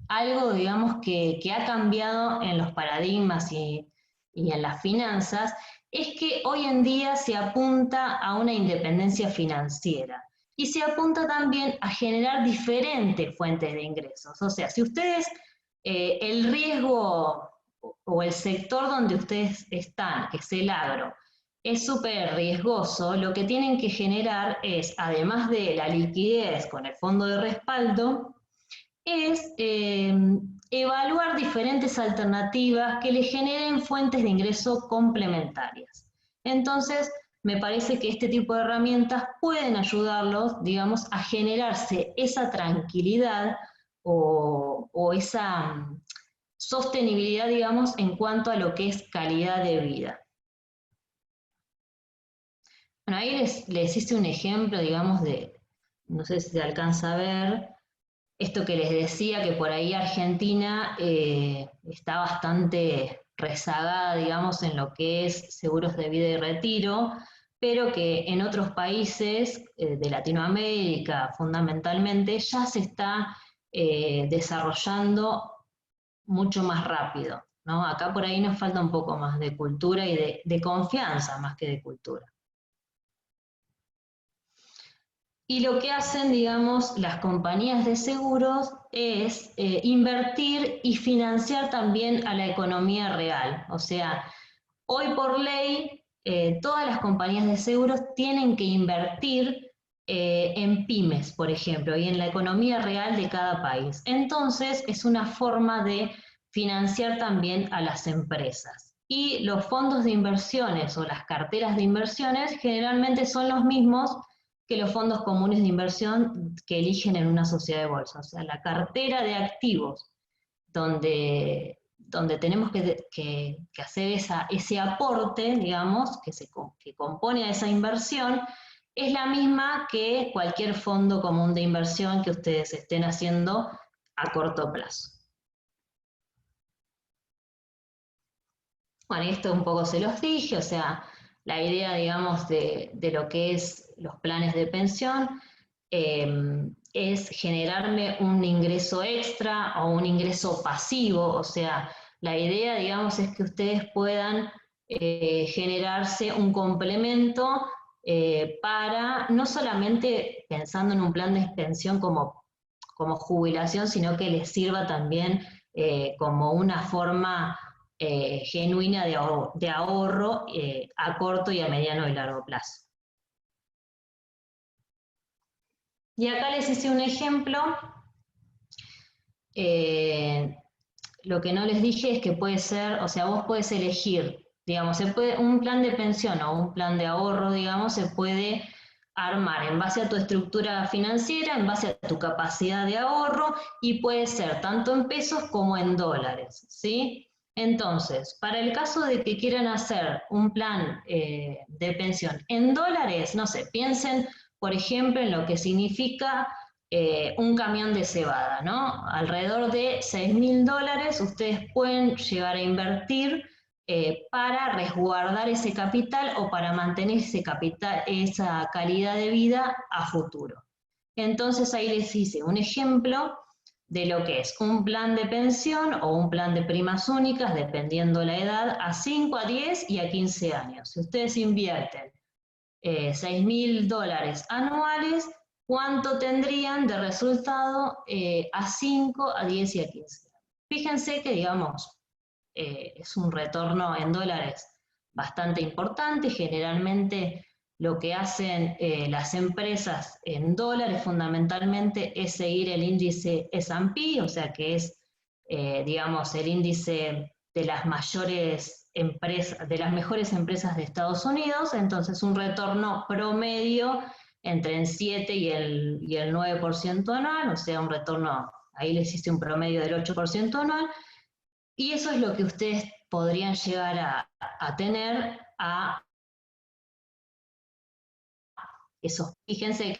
algo, digamos, que ha cambiado en los paradigmas y en las finanzas es que hoy en día se apunta a una independencia financiera y se apunta también a generar diferentes fuentes de ingresos. O sea, si ustedes, el riesgo o el sector donde ustedes están, que es el agro, es súper riesgoso, lo que tienen que generar es, además de la liquidez con el fondo de respaldo, es evaluar diferentes alternativas que le generen fuentes de ingreso complementarias. Entonces, me parece que este tipo de herramientas pueden ayudarlos, digamos, a generarse esa tranquilidad o esa sostenibilidad, digamos, en cuanto a lo que es calidad de vida. Bueno, ahí les hice un ejemplo, digamos, no sé si se alcanza a ver, esto que les decía, que por ahí Argentina está bastante rezagada, digamos, en lo que es seguros de vida y retiro, pero que en otros países de Latinoamérica fundamentalmente ya se está desarrollando mucho más rápido, ¿no? Acá por ahí nos falta un poco más de cultura y de confianza más que de cultura. Y lo que hacen, digamos, las compañías de seguros es invertir y financiar también a la economía real. O sea, hoy por ley, todas las compañías de seguros tienen que invertir en pymes, por ejemplo, y en la economía real de cada país. Entonces, es una forma de financiar también a las empresas. Y los fondos de inversiones o las carteras de inversiones generalmente son los mismos que los fondos comunes de inversión que eligen en una sociedad de bolsa. O sea, la cartera de activos donde tenemos que hacer ese aporte, digamos, que compone a esa inversión, es la misma que cualquier fondo común de inversión que ustedes estén haciendo a corto plazo. Bueno, y esto un poco se los dije, o sea, la idea, digamos, de lo que es los planes de pensión es generarme un ingreso extra o un ingreso pasivo, o sea, la idea, digamos, es que ustedes puedan generarse un complemento para, no solamente pensando en un plan de pensión como jubilación, sino que les sirva también como una forma genuina de ahorro a corto y a mediano y largo plazo. Y acá les hice un ejemplo. Lo que no les dije es que puede ser, o sea, vos puedes elegir, digamos, un plan de pensión o un plan de ahorro, digamos, se puede armar en base a tu estructura financiera, en base a tu capacidad de ahorro, y puede ser tanto en pesos como en dólares, ¿sí? Entonces, para el caso de que quieran hacer un plan de pensión en dólares, no sé, piensen, por ejemplo, en lo que significa un camión de cebada, ¿no? Alrededor de $6.000 ustedes pueden llegar a invertir para resguardar ese capital o para mantener ese capital, esa calidad de vida a futuro. Entonces ahí les hice un ejemplo de lo que es un plan de pensión o un plan de primas únicas, dependiendo la edad, a 5, a 10 y a 15 años. Si ustedes invierten $6.000 anuales, ¿cuánto tendrían de resultado a 5, a 10 y a 15? Fíjense que, digamos, es un retorno en dólares bastante importante. Generalmente lo que hacen las empresas en dólares fundamentalmente es seguir el índice S&P, o sea que es, digamos, el índice de las mayores empresas, de las mejores empresas de Estados Unidos. Entonces un retorno promedio entre el 7 y el 9% anual, o sea, un retorno, ahí les hice un promedio del 8% anual, y eso es lo que ustedes podrían llegar a tener a esos. Fíjense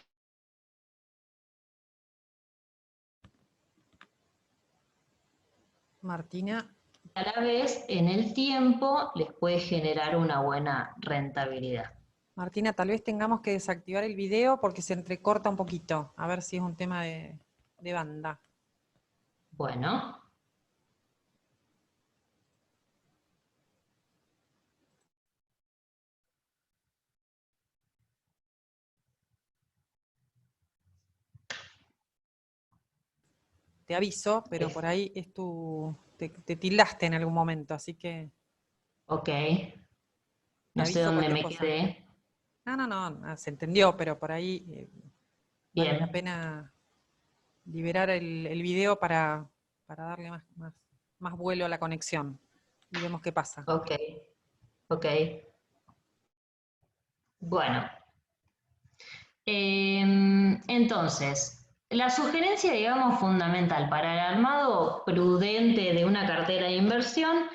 Martina. que a la vez en el tiempo les puede generar una buena rentabilidad. Martina, tal vez tengamos que desactivar el video porque se entrecorta un poquito. A ver si es un tema de banda. Bueno. Te aviso, pero por ahí es te tildaste en algún momento, así que... Ok. Te No sé aviso dónde cualquier me cosa. quedé. No, se entendió, pero por ahí vale la Bien. pena liberar el video para darle más vuelo a la conexión. Y vemos qué pasa. Ok. Ok. Bueno, entonces, la sugerencia, digamos, fundamental para el armado prudente de una cartera de inversión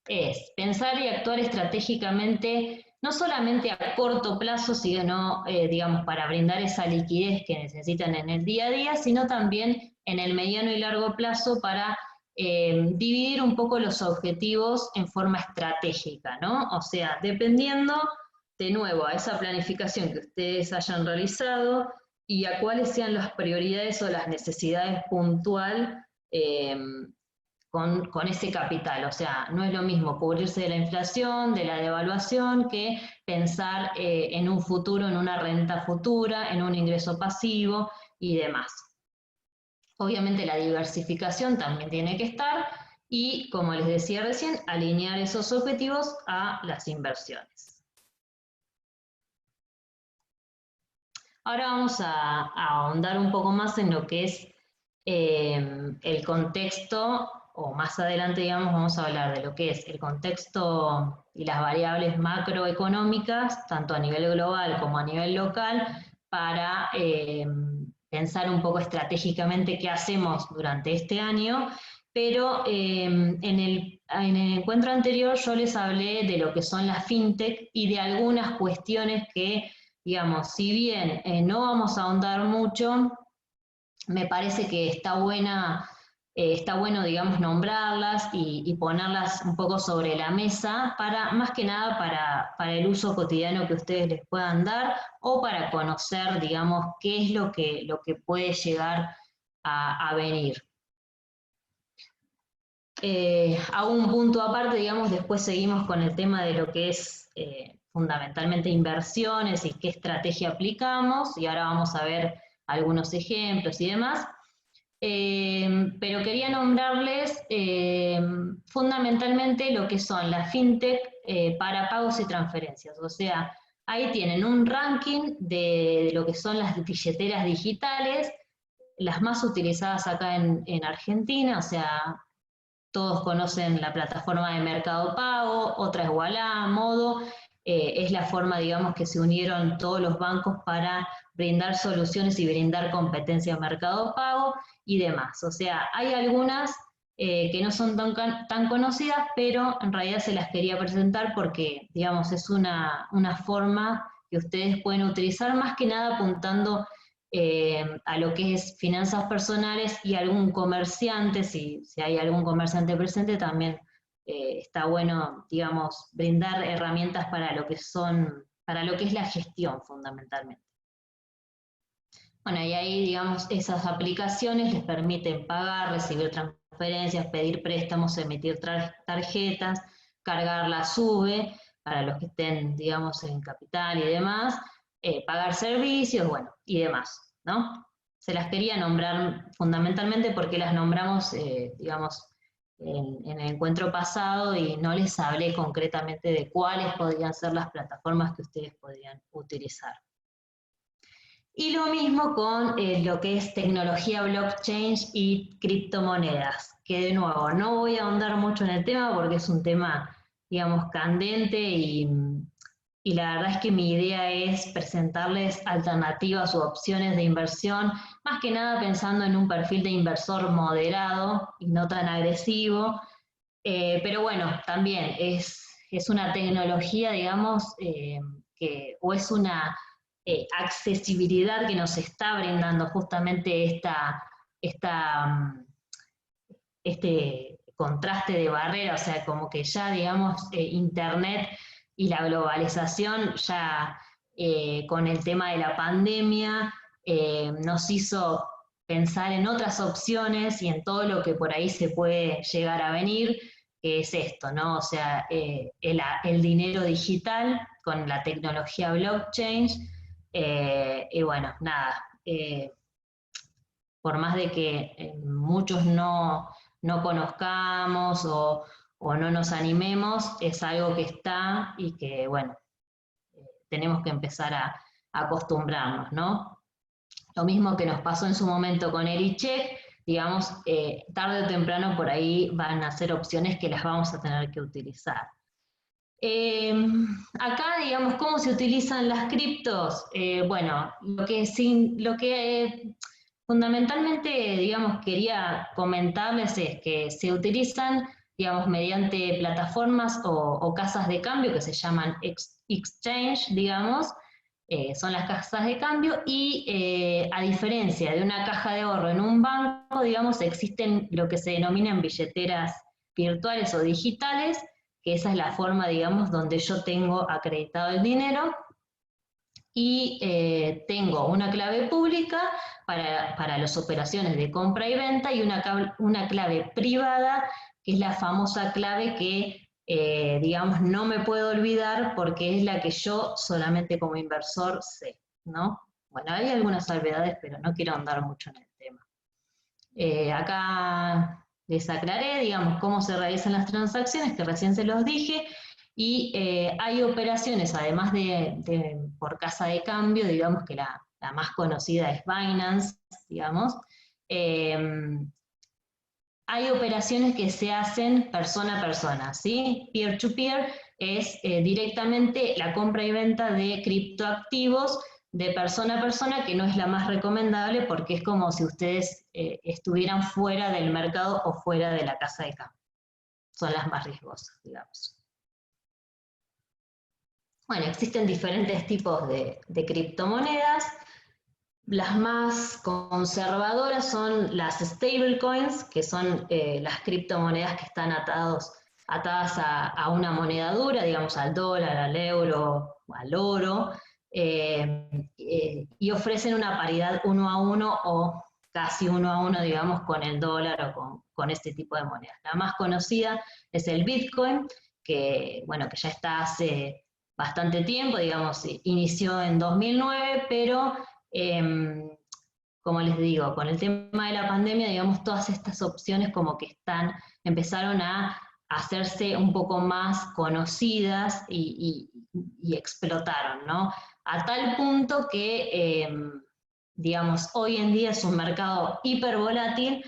es pensar y actuar estratégicamente, no solamente a corto plazo, sino, digamos, para brindar esa liquidez que necesitan en el día a día, sino también en el mediano y largo plazo para dividir un poco los objetivos en forma estratégica, ¿no? O sea, dependiendo de nuevo a esa planificación que ustedes hayan realizado y a cuáles sean las prioridades o las necesidades puntual con ese capital. O sea, no es lo mismo cubrirse de la inflación, de la devaluación, que pensar en un futuro, en una renta futura, en un ingreso pasivo y demás. Obviamente la diversificación también tiene que estar y, como les decía recién, alinear esos objetivos a las inversiones. Ahora vamos a ahondar un poco más en lo que es el contexto, o más adelante, digamos, vamos a hablar de lo que es el contexto y las variables macroeconómicas, tanto a nivel global como a nivel local, para pensar un poco estratégicamente qué hacemos durante este año, pero en el encuentro anterior yo les hablé de lo que son las fintech y de algunas cuestiones que, digamos, si bien no vamos a ahondar mucho, me parece que está bueno, digamos, nombrarlas y ponerlas un poco sobre la mesa, para, más que nada para el uso cotidiano que ustedes les puedan dar, o para conocer, digamos, qué es lo que puede llegar a venir. A un punto aparte, digamos, después seguimos con el tema de lo que es fundamentalmente inversiones y qué estrategia aplicamos, y ahora vamos a ver algunos ejemplos y demás. Pero quería nombrarles fundamentalmente lo que son las fintech para pagos y transferencias. O sea, ahí tienen un ranking de lo que son las billeteras digitales, las más utilizadas acá en Argentina. O sea, todos conocen la plataforma de Mercado Pago, otra es Ualá, Modo, es la forma, digamos, que se unieron todos los bancos para brindar soluciones y brindar competencia a Mercado Pago y demás. O sea, hay algunas que no son tan conocidas, pero en realidad se las quería presentar porque, digamos, es una forma que ustedes pueden utilizar, más que nada apuntando a lo que es finanzas personales, y algún comerciante, si hay algún comerciante presente, también está bueno, digamos, brindar herramientas para lo que es la gestión fundamentalmente. Bueno, y ahí, digamos, esas aplicaciones les permiten pagar, recibir transferencias, pedir préstamos, emitir tarjetas, cargar la SUBE para los que estén, digamos, en capital y demás, pagar servicios, bueno, y demás, ¿no? Se las quería nombrar fundamentalmente porque las nombramos, digamos, en el encuentro pasado, y no les hablé concretamente de cuáles podrían ser las plataformas que ustedes podrían utilizar. Y lo mismo con lo que es tecnología blockchain y criptomonedas, que de nuevo no voy a ahondar mucho en el tema porque es un tema, digamos, candente, y la verdad es que mi idea es presentarles alternativas u opciones de inversión, más que nada pensando en un perfil de inversor moderado y no tan agresivo, pero bueno, también es una tecnología, digamos, o es una accesibilidad que nos está brindando justamente este contraste de barrera. O sea, como que ya, digamos, Internet y la globalización ya con el tema de la pandemia nos hizo pensar en otras opciones y en todo lo que por ahí se puede llegar a venir, que es esto, ¿no? O sea, el dinero digital con la tecnología blockchain, y bueno, nada, por más de que muchos no conozcamos o no nos animemos, es algo que está y que, bueno, tenemos que empezar a acostumbrarnos, ¿no? Lo mismo que nos pasó en su momento con el e-check, digamos, tarde o temprano por ahí van a ser opciones que las vamos a tener que utilizar. acá, digamos, ¿cómo se utilizan las criptos? Bueno, fundamentalmente, digamos, quería comentarles es que se utilizan, digamos, mediante plataformas o casas de cambio que se llaman exchange, digamos, son las casas de cambio y a diferencia de una caja de ahorro en un banco, digamos, existen lo que se denominan billeteras virtuales o digitales, que esa es la forma, digamos, donde yo tengo acreditado el dinero y tengo una clave pública para las operaciones de compra y venta y una clave privada, que es la famosa clave que, digamos, no me puedo olvidar porque es la que yo solamente como inversor sé, ¿no? Bueno, hay algunas salvedades, pero no quiero ahondar mucho en el tema. Acá les aclaré, digamos, cómo se realizan las transacciones, que recién se los dije, y hay operaciones, además por casa de cambio, digamos que la más conocida es Binance, digamos, hay operaciones que se hacen persona a persona, ¿sí? Peer-to-peer es directamente la compra y venta de criptoactivos de persona a persona, que no es la más recomendable porque es como si ustedes estuvieran fuera del mercado o fuera de la casa de cambio. Son las más riesgosas, digamos. Bueno, existen diferentes tipos de criptomonedas. Las más conservadoras son las stablecoins, que son las criptomonedas que están atadas a una moneda dura, digamos al dólar, al euro, al oro, y ofrecen una paridad 1 a 1 o casi 1 a 1, digamos, con el dólar o con este tipo de monedas. La más conocida es el Bitcoin, que, bueno, que ya está hace bastante tiempo, digamos, inició en 2009, pero como les digo, con el tema de la pandemia, digamos, todas estas opciones como que empezaron a hacerse un poco más conocidas y explotaron, ¿no? A tal punto que, digamos, hoy en día es un mercado hiper volátil,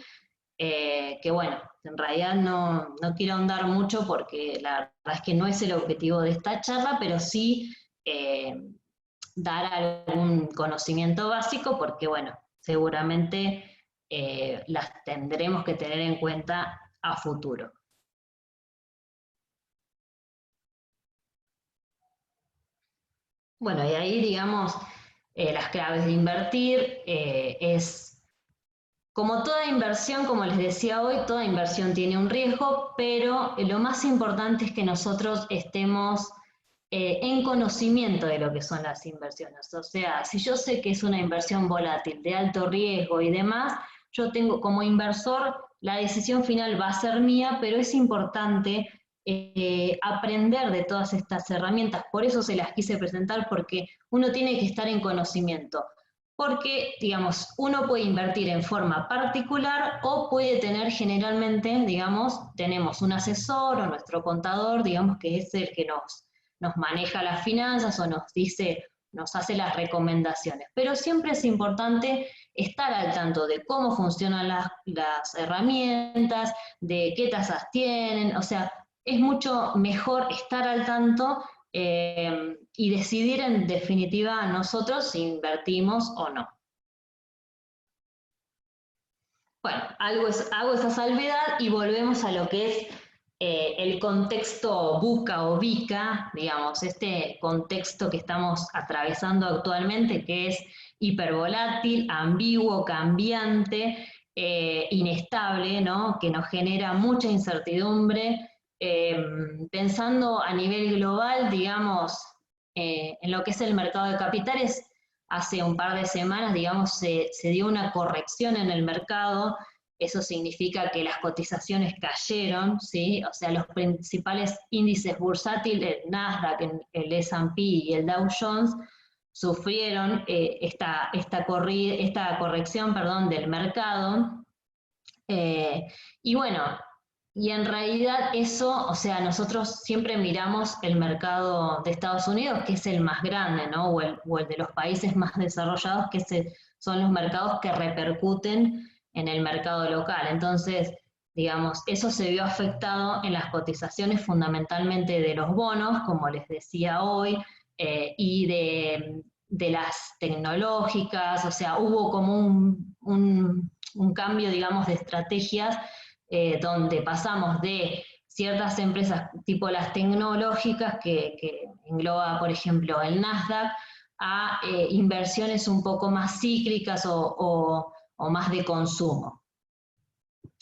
que bueno, en realidad no quiero ahondar mucho porque la verdad es que no es el objetivo de esta charla, pero sí dar algún conocimiento básico porque, bueno, seguramente las tendremos que tener en cuenta a futuro. Bueno, y ahí, digamos, las claves de invertir es, como toda inversión, como les decía hoy, toda inversión tiene un riesgo, pero lo más importante es que nosotros estemos en conocimiento de lo que son las inversiones. O sea, si yo sé que es una inversión volátil, de alto riesgo y demás, yo tengo como inversor, la decisión final va a ser mía, pero es importante aprender de todas estas herramientas. Por eso se las quise presentar, porque uno tiene que estar en conocimiento. Porque, digamos, uno puede invertir en forma particular o puede tener generalmente, digamos, tenemos un asesor o nuestro contador, digamos, que es el que nos maneja las finanzas o nos hace las recomendaciones. Pero siempre es importante estar al tanto de cómo funcionan las herramientas, de qué tasas tienen, o sea, es mucho mejor estar al tanto y decidir en definitiva nosotros si invertimos o no. Bueno, hago esa salvedad y volvemos a lo que es el contexto buca o bica, digamos, este contexto que estamos atravesando actualmente, que es hipervolátil, ambiguo, cambiante, inestable, ¿no? Que nos genera mucha incertidumbre. Pensando a nivel global, digamos, en lo que es el mercado de capitales, hace un par de semanas, digamos, se dio una corrección en el mercado. Eso significa que las cotizaciones cayeron, ¿sí? O sea, los principales índices bursátiles, el Nasdaq, el S&P y el Dow Jones, sufrieron esta corrección, perdón, del mercado. Y bueno, y en realidad eso, o sea, nosotros siempre miramos el mercado de Estados Unidos, que es el más grande, ¿no? O el de los países más desarrollados, que son los mercados que repercuten en el mercado local. Entonces, digamos, eso se vio afectado en las cotizaciones fundamentalmente de los bonos, como les decía hoy, y de las tecnológicas, o sea, hubo como un cambio, digamos, de estrategias donde pasamos de ciertas empresas tipo las tecnológicas, que engloba, por ejemplo, el Nasdaq, a inversiones un poco más cíclicas o más de consumo.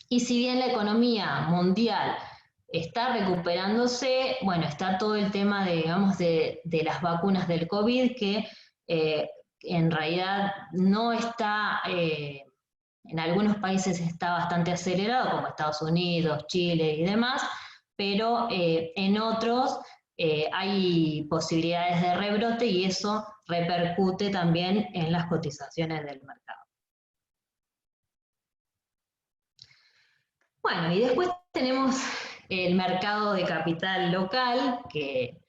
Y si bien la economía mundial está recuperándose, bueno, está todo el tema de, digamos, de las vacunas del COVID, que en realidad no está, en algunos países está bastante acelerado, como Estados Unidos, Chile y demás, pero en otros hay posibilidades de rebrote y eso repercute también en las cotizaciones del mercado. Bueno, y después tenemos el mercado de capital local, que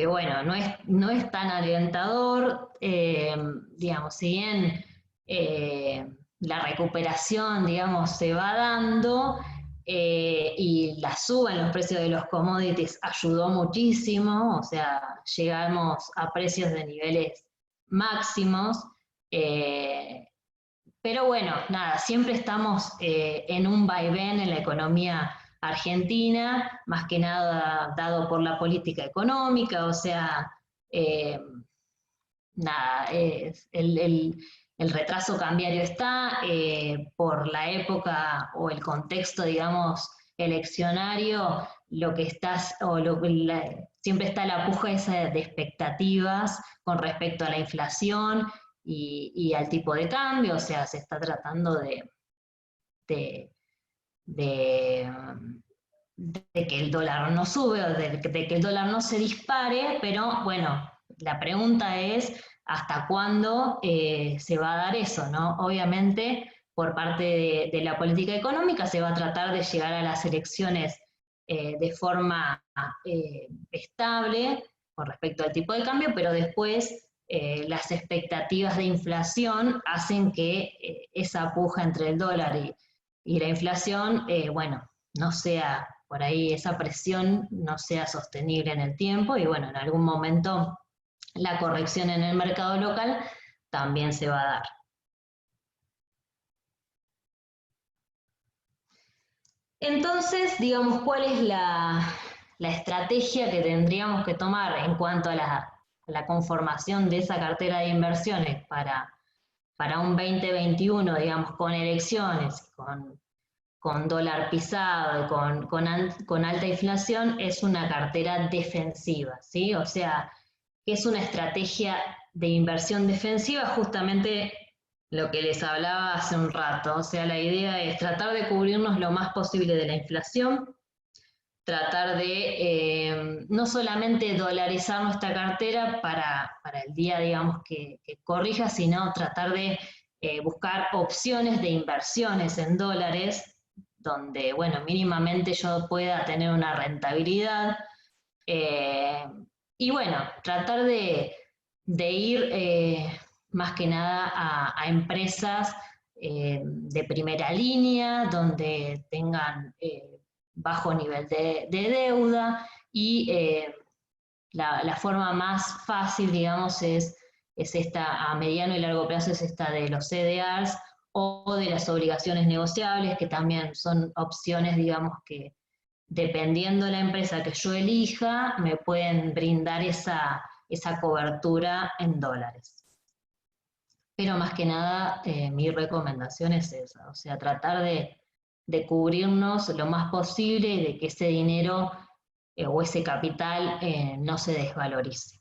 bueno, no es tan alentador, digamos, si bien la recuperación, digamos, se va dando y la suba en los precios de los commodities ayudó muchísimo, o sea, llegamos a precios de niveles máximos, pero bueno, nada, siempre estamos en un vaivén en la economía argentina, más que nada dado por la política económica, o sea, eh, nada, el retraso cambiario está por la época o el contexto, digamos, eleccionario, lo que estás, o siempre está la puja esa de expectativas con respecto a la inflación y al tipo de cambio, o sea, se está tratando de, de, de que el dólar no sube o de que el dólar no se dispare, pero bueno, la pregunta es hasta cuándo se va a dar eso, ¿no? Obviamente, por parte de la política económica se va a tratar de llegar a las elecciones de forma estable con respecto al tipo de cambio, pero después las expectativas de inflación hacen que esa puja entre el dólar y la inflación, bueno, no sea por ahí, esa presión no sea sostenible en el tiempo y bueno, en algún momento la corrección en el mercado local también se va a dar. Entonces, digamos, ¿cuál es la estrategia que tendríamos que tomar en cuanto a la conformación de esa cartera de inversiones para un 2021, digamos, con elecciones, con dólar pisado, con alta inflación? Es una cartera defensiva, ¿sí? O sea, es una estrategia de inversión defensiva, justamente lo que les hablaba hace un rato. O sea, la idea es tratar de cubrirnos lo más posible de la inflación, tratar de no solamente dolarizar nuestra cartera para el día, digamos, que corrija, sino tratar de buscar opciones de inversiones en dólares, donde, bueno, mínimamente yo pueda tener una rentabilidad. Y bueno, tratar de ir más que nada a empresas de primera línea, donde tengan bajo nivel de deuda y la forma más fácil, digamos, es esta a mediano y largo plazo, es esta de los CDRs o de las obligaciones negociables, que también son opciones, digamos, que dependiendo de la empresa que yo elija, me pueden brindar esa cobertura en dólares. Pero más que nada, mi recomendación es esa, o sea, tratar de cubrirnos lo más posible y de que ese dinero o ese capital no se desvalorice.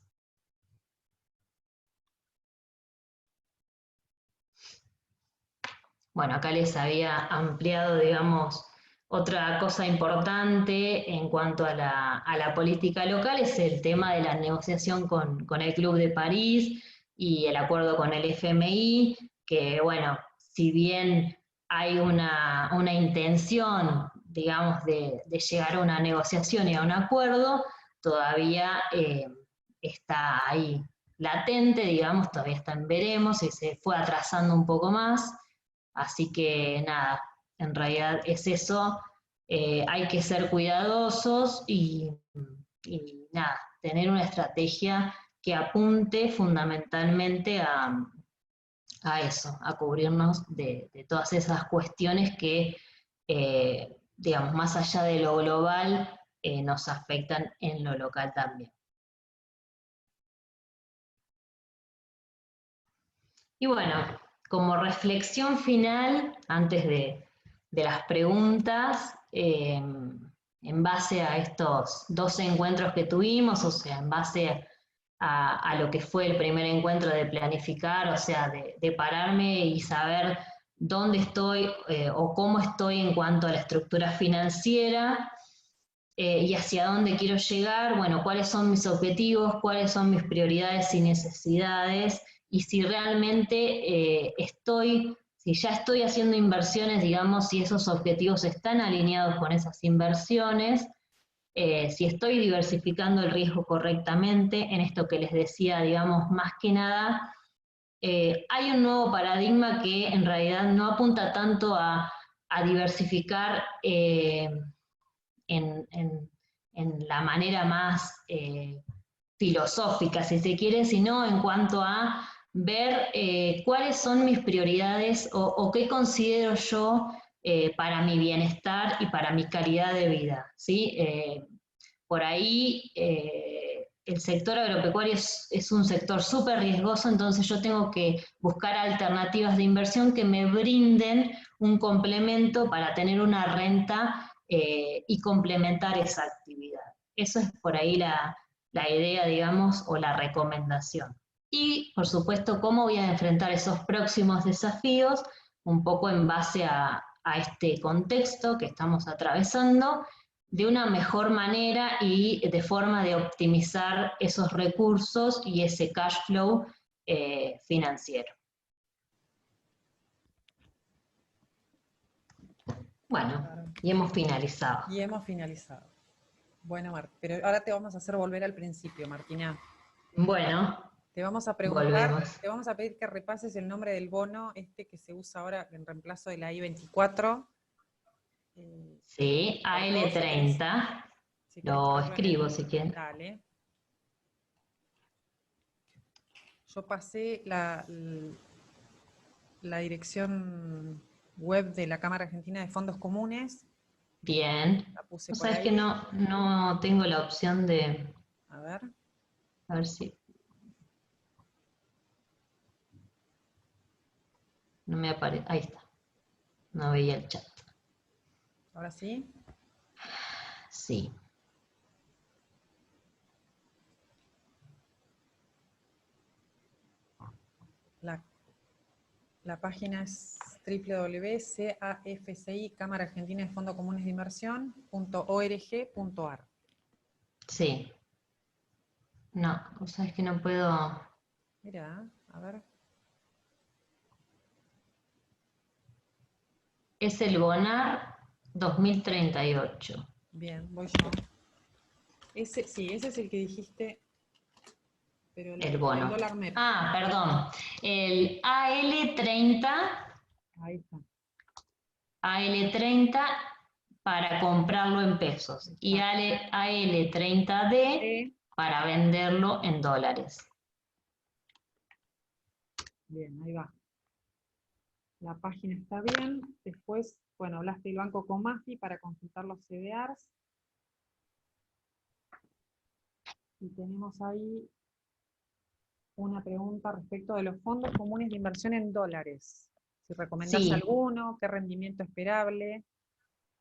Bueno, acá les había ampliado, digamos, otra cosa importante en cuanto a la política local es el tema de la negociación con el Club de París y el acuerdo con el FMI, que bueno, si bien hay una intención, digamos, de llegar a una negociación y a un acuerdo, todavía está ahí latente, digamos, todavía está en veremos y se fue atrasando un poco más. Así que nada, en realidad es eso. hay que ser cuidadosos y nada, tener una estrategia que apunte fundamentalmente a eso, a cubrirnos de todas esas cuestiones que, digamos, más allá de lo global, nos afectan en lo local también. Y bueno, como reflexión final, antes de las preguntas, en base a estos 12 encuentros que tuvimos, o sea, en base a lo que fue el primer encuentro de planificar, o sea, de pararme y saber dónde estoy o cómo estoy en cuanto a la estructura financiera y hacia dónde quiero llegar, bueno, cuáles son mis objetivos, cuáles son mis prioridades y necesidades, y si realmente si ya estoy haciendo inversiones, digamos, si esos objetivos están alineados con esas inversiones, si estoy diversificando el riesgo correctamente, en esto que les decía, digamos, más que nada, hay un nuevo paradigma que en realidad no apunta tanto a diversificar en la manera más filosófica, si se quiere, sino en cuanto a ver cuáles son mis prioridades o qué considero yo para mi bienestar y para mi calidad de vida, ¿sí? Por ahí el sector agropecuario es un sector súper riesgoso, entonces yo tengo que buscar alternativas de inversión que me brinden un complemento para tener una renta y complementar esa actividad. Eso es por ahí la idea, digamos, o la recomendación. Y, por supuesto, cómo voy a enfrentar esos próximos desafíos, un poco en base a este contexto que estamos atravesando, de una mejor manera y de forma de optimizar esos recursos y ese cash flow financiero. Bueno, claro. Y hemos finalizado. Y hemos finalizado. Bueno, pero ahora te vamos a hacer volver al principio, Martina. Bueno, te vamos a preguntar, volvemos. Te vamos a pedir que repases el nombre del bono que se usa ahora en reemplazo de la I-24. Sí, AL30. Lo escribo si quieren. Dale. Yo pasé la dirección web de la Cámara Argentina de Fondos Comunes. Bien. La puse O por sea, ahí. es que no tengo la opción de... A ver. A ver si... No me aparece. Ahí está. No veía el chat. ¿Ahora sí? Sí. La página es www.cafci, Cámara Argentina de Fondos Comunes de Inversión.org.ar. Sí. No, o sea, es que no puedo... Mira, a ver. Es el BONAR 2038. Bien, voy yo. Sí, ese es el que dijiste, pero el bono. El dólar MEP. Ah, perdón. El AL30. Ahí está. AL30 para comprarlo en pesos. Y AL30D para venderlo en dólares. Bien, ahí va. La página está bien. Después, bueno, hablaste del banco Comafi para consultar los CDRs. Y tenemos ahí una pregunta respecto de los fondos comunes de inversión en dólares. Si recomendás alguno, qué rendimiento esperable.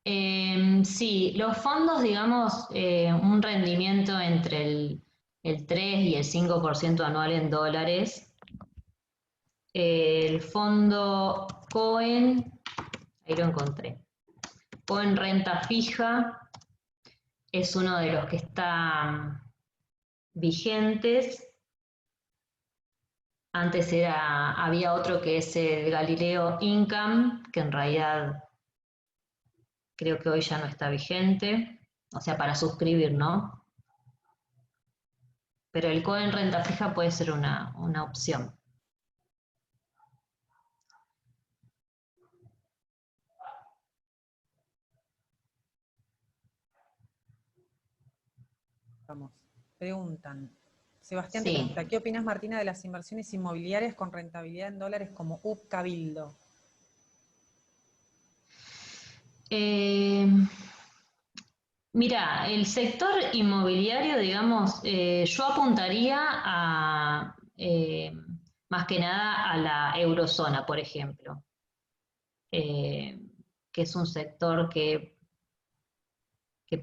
Sí, los fondos, digamos, un rendimiento entre el 3 y el 5% anual en dólares. El fondo Cohen, ahí lo encontré. Cohen renta fija es uno de los que están vigentes. Antes había otro que es el Galileo Income, que en realidad creo que hoy ya no está vigente, o sea, para suscribir, ¿no? Pero el Cohen renta fija puede ser una opción. Vamos. Preguntan. Sebastián te Sí. pregunta, ¿qué opinas, Martina, de las inversiones inmobiliarias con rentabilidad en dólares como UP Cabildo? Mira, el sector inmobiliario, digamos, yo apuntaría más que nada a la eurozona, por ejemplo, eh, que es un sector que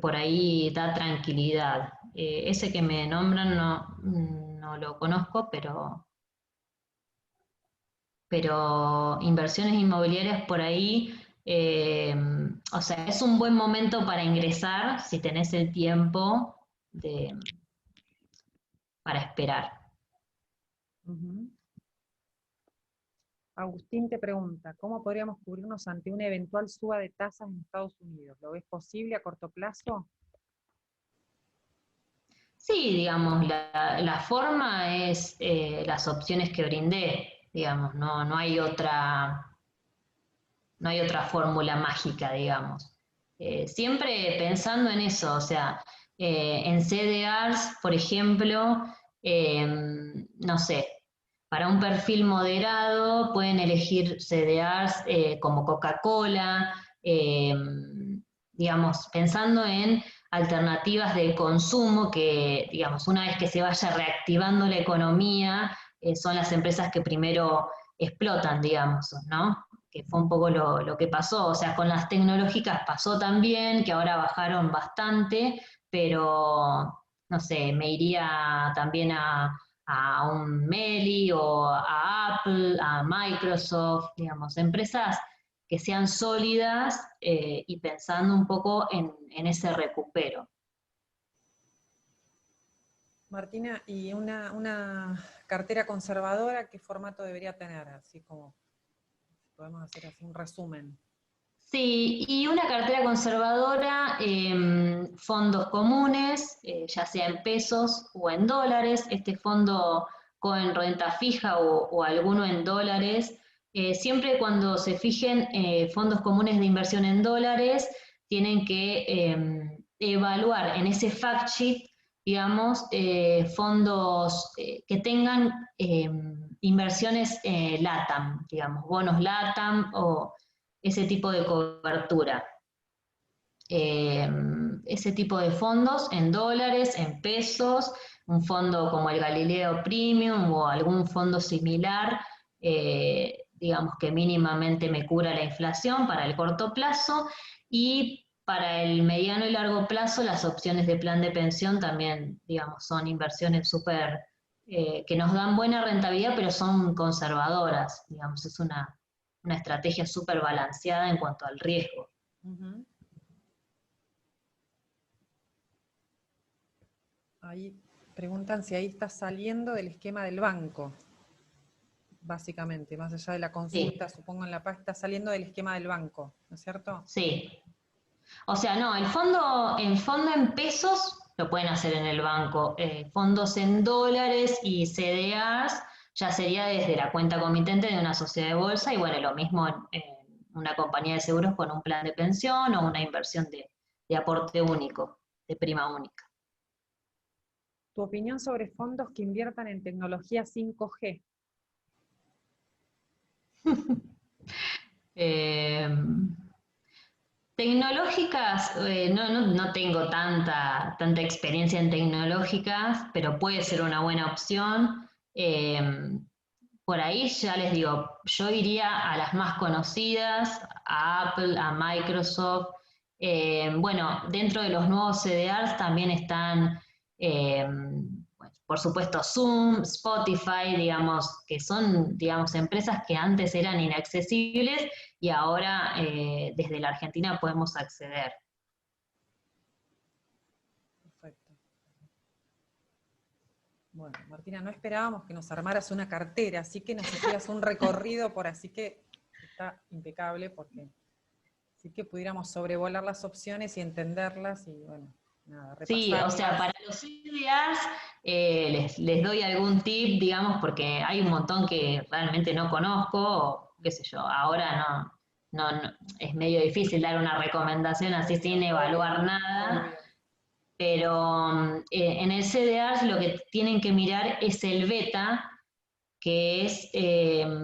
por ahí da tranquilidad. Ese que me nombran no lo conozco, pero inversiones inmobiliarias por ahí, o sea, es un buen momento para ingresar si tenés el tiempo para esperar. Ujú. Agustín te pregunta, ¿cómo podríamos cubrirnos ante una eventual suba de tasas en Estados Unidos? ¿Lo ves posible a corto plazo? Sí, digamos, la forma es las opciones que brindé, digamos, no hay otra fórmula mágica, digamos. Siempre pensando en eso, o sea, en CDRs, por ejemplo, no sé, para un perfil moderado pueden elegir CDRs como Coca-Cola, digamos, pensando en alternativas de consumo que, digamos, una vez que se vaya reactivando la economía, son las empresas que primero explotan, digamos, ¿no? Que fue un poco lo que pasó. O sea, con las tecnológicas pasó también, que ahora bajaron bastante, pero no sé, me iría también a un Meli o a Apple, a Microsoft, digamos, empresas que sean sólidas y pensando un poco en ese recupero. Martina, ¿y una cartera conservadora qué formato debería tener? Así como podemos hacer así un resumen. Sí, y una cartera conservadora, fondos comunes, ya sea en pesos o en dólares, este fondo con renta fija o alguno en dólares. Siempre cuando se fijen fondos comunes de inversión en dólares, tienen que evaluar en ese fact sheet, digamos, fondos que tengan inversiones LATAM, digamos, bonos LATAM o ese tipo de cobertura. Eh, Ese tipo de fondos en dólares, en pesos, un fondo como el Galileo Premium o algún fondo similar, digamos que mínimamente me cubra la inflación para el corto plazo y para el mediano y largo plazo las opciones de plan de pensión también, digamos, son inversiones súper que nos dan buena rentabilidad, pero son conservadoras, digamos, es una estrategia súper balanceada en cuanto al riesgo. Uh-huh. Ahí preguntan si ahí está saliendo del esquema del banco, básicamente, más allá de la Sí, consulta, supongo en la página, está saliendo del esquema del banco, ¿no es cierto? sí. O sea, no, el fondo en pesos lo pueden hacer en el banco. Fondos en dólares y CDAs ya sería desde la cuenta comitente de una sociedad de bolsa y bueno, lo mismo en una compañía de seguros con un plan de pensión o una inversión de aporte único, de prima única. Tu opinión sobre fondos que inviertan en tecnología 5G. Eh, Tecnológicas, no tengo tanta experiencia en tecnológicas, pero puede ser una buena opción. Por ahí ya les digo, yo iría a las más conocidas, a Apple, a Microsoft. Bueno, dentro de los nuevos CDRs también están, bueno, por supuesto, Zoom, Spotify, digamos, que son, digamos, empresas que antes eran inaccesibles y ahora desde la Argentina podemos acceder. Perfecto. Bueno, Martina, no esperábamos que nos armaras una cartera, así que nos hicieras un recorrido por así que está impecable porque así que pudiéramos sobrevolar las opciones y entenderlas y bueno, nada, Sí, o sea, repasarlas. para los CDRs les doy algún tip, digamos, porque hay un montón que realmente no conozco, o qué sé yo, ahora es medio difícil dar una recomendación así sin evaluar Obvio, nada, obvio. Pero en el CDR lo que tienen que mirar es el beta, que es,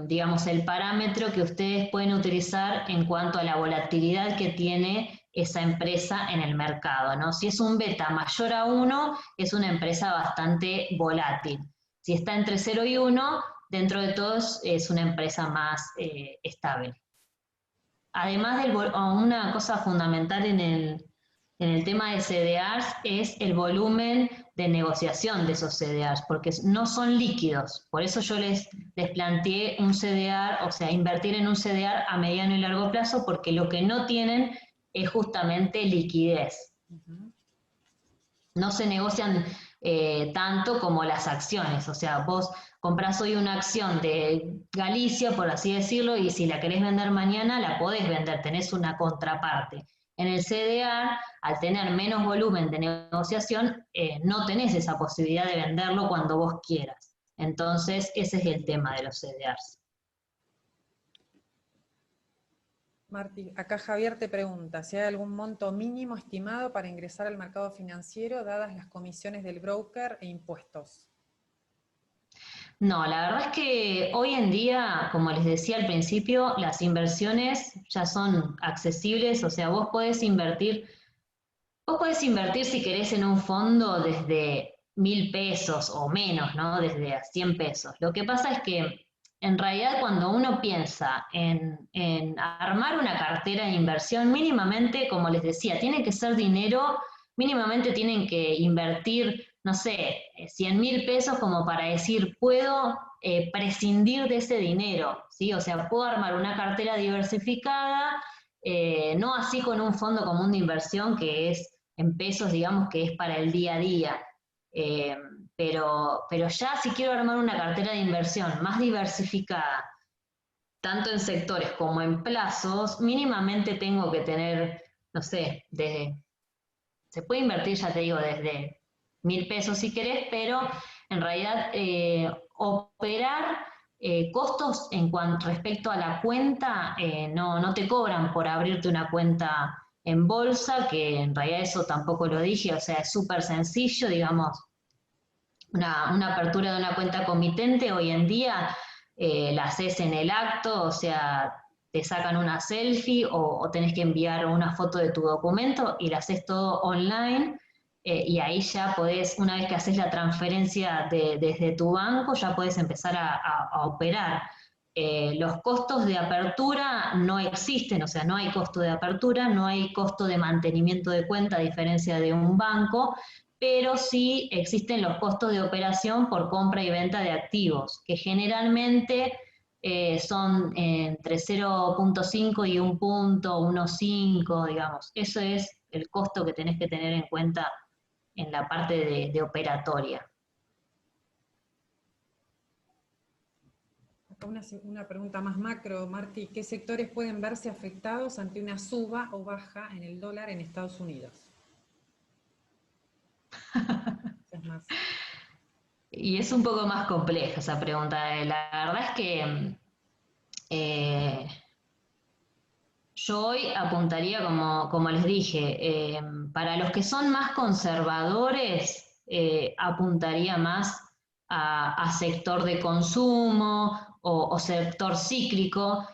digamos, el parámetro que ustedes pueden utilizar en cuanto a la volatilidad que tiene esa empresa en el mercado, ¿no? Si es un beta mayor a 1, es una empresa bastante volátil. Si está entre 0 y 1, dentro de todos es una empresa más estable. Además, una cosa fundamental en el tema de CDRs es el volumen de negociación de esos CDRs, porque no son líquidos. Por eso yo les planteé un CDR, o sea, invertir en un CDR a mediano y largo plazo, porque lo que no tienen es justamente liquidez. No se negocian tanto como las acciones, o sea, vos comprás hoy una acción de Galicia, por así decirlo, y si la querés vender mañana, la podés vender, tenés una contraparte. En el CDR, al tener menos volumen de negociación, no tenés esa posibilidad de venderlo cuando vos quieras. Entonces, ese es el tema de los CDRs. Marti, acá Javier te pregunta si hay algún monto mínimo estimado para ingresar al mercado financiero, dadas las comisiones del broker e impuestos. No, la verdad es que hoy en día, como les decía al principio, las inversiones ya son accesibles, o sea, vos podés invertir si querés en un fondo desde 1.000 pesos o menos, ¿no? Desde a 100 pesos. Lo que pasa es que en realidad cuando uno piensa en armar una cartera de inversión, mínimamente, como les decía, tiene que ser dinero, mínimamente tienen que invertir, no sé, 100.000 pesos como para decir, puedo prescindir de ese dinero, ¿sí? O sea, puedo armar una cartera diversificada, no así con un fondo común de inversión que es en pesos, digamos que es para el día a día. Eh, pero ya si quiero armar una cartera de inversión más diversificada, tanto en sectores como en plazos, mínimamente tengo que tener, no sé, se puede invertir, ya te digo, desde 1.000 pesos si querés, pero en realidad operar costos en cuanto respecto a la cuenta, no te cobran por abrirte una cuenta en bolsa, que en realidad eso tampoco lo dije, o sea, es súper sencillo, digamos, una apertura de una cuenta comitente hoy en día la haces en el acto, o sea, te sacan una selfie o tenés que enviar una foto de tu documento y la haces todo online y ahí ya podés, una vez que haces la transferencia desde tu banco, ya podés empezar a operar. Los costos de apertura no existen, o sea, no hay costo de apertura, no hay costo de mantenimiento de cuenta a diferencia de un banco, pero sí existen los costos de operación por compra y venta de activos, que generalmente son entre 0,5 y 1,15, digamos. Eso es el costo que tenés que tener en cuenta en la parte de operatoria. Acá una pregunta más macro, Marti. ¿Qué sectores pueden verse afectados ante una suba o baja en el dólar en Estados Unidos? Es más. Y es un poco más compleja esa pregunta. La verdad es que eh, yo hoy apuntaría, como les dije, para los que son más conservadores, apuntaría más a sector de consumo o sector cíclico.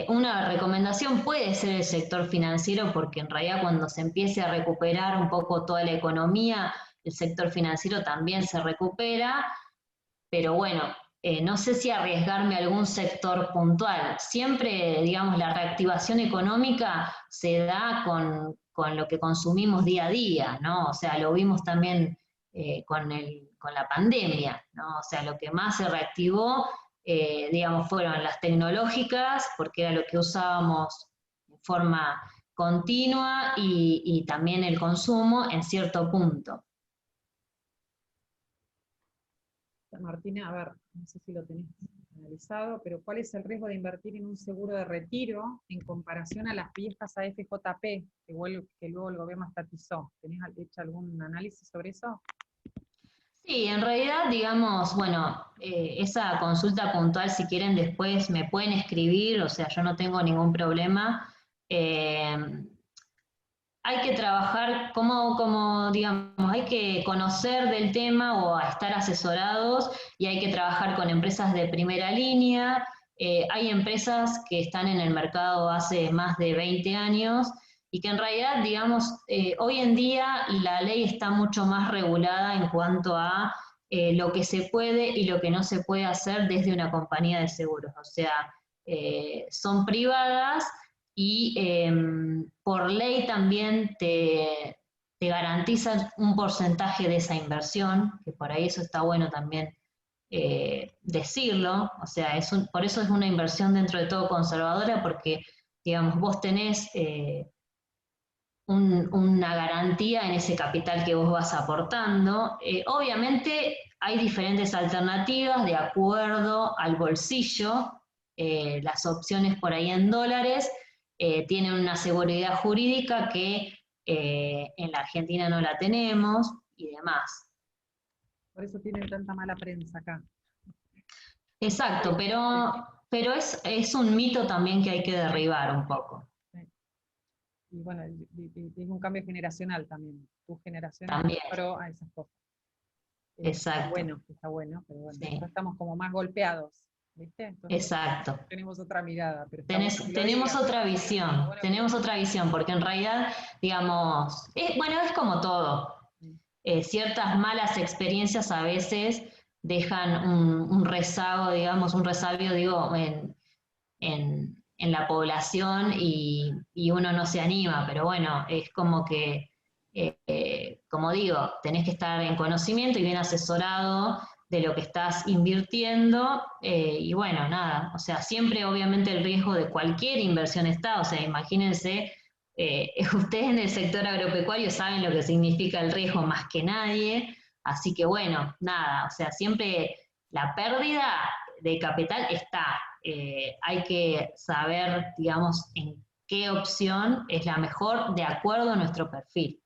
Una recomendación puede ser el sector financiero porque en realidad cuando se empiece a recuperar un poco toda la economía, el sector financiero también se recupera, pero bueno, no sé si arriesgarme a algún sector puntual. Siempre, digamos, la reactivación económica se da con lo que consumimos día a día, ¿no? O sea, lo vimos también con la pandemia, ¿no? O sea, lo que más se reactivó, digamos, fueron las tecnológicas, porque era lo que usábamos de forma continua y también el consumo en cierto punto. Martina, a ver, no sé si lo tenés analizado, pero ¿cuál es el riesgo de invertir en un seguro de retiro en comparación a las viejas AFJP que luego el gobierno estatizó? ¿Tenés hecho algún análisis sobre eso? Sí, en realidad, digamos, bueno, esa consulta puntual, si quieren después me pueden escribir, o sea, yo no tengo ningún problema. Eh, hay que trabajar digamos, hay que conocer del tema o a estar asesorados y hay que trabajar con empresas de primera línea. Hay empresas que están en el mercado hace más de 20 años y que en realidad, digamos, hoy en día la ley está mucho más regulada en cuanto a lo que se puede y lo que no se puede hacer desde una compañía de seguros. O sea, son privadas y por ley también te garantizan un porcentaje de esa inversión, que por ahí eso está bueno también decirlo, o sea, por eso es una inversión dentro de todo conservadora, porque, digamos, vos tenés una garantía en ese capital que vos vas aportando. Obviamente hay diferentes alternativas de acuerdo al bolsillo, las opciones por ahí en dólares tienen una seguridad jurídica que en la Argentina no la tenemos y demás. Por eso tienen tanta mala prensa acá. Exacto, pero es un mito también que hay que derribar un poco. Y bueno, es un cambio generacional también. Tu generación También, está pro a esas cosas. exacto. Está bueno, pero bueno, Sí, nosotros estamos como más golpeados, ¿viste? Entonces exacto. tenemos otra mirada, pero está bueno que lo Tenemos digas. Está bueno que lo tenemos otra visión, porque en realidad, digamos, bueno, es como todo. digas. Ciertas malas experiencias a veces dejan un rezago, digamos, un resabio, digo, en la población y uno no se anima, pero bueno, es como que, como digo, tenés que estar en conocimiento y bien asesorado de lo que estás invirtiendo y bueno, nada, o sea, siempre obviamente el riesgo de cualquier inversión está, o sea, imagínense, ustedes en el sector agropecuario saben lo que significa el riesgo más que nadie, así que bueno, nada, o sea, siempre la pérdida de capital está, hay que saber, digamos, en qué opción es la mejor de acuerdo a nuestro perfil.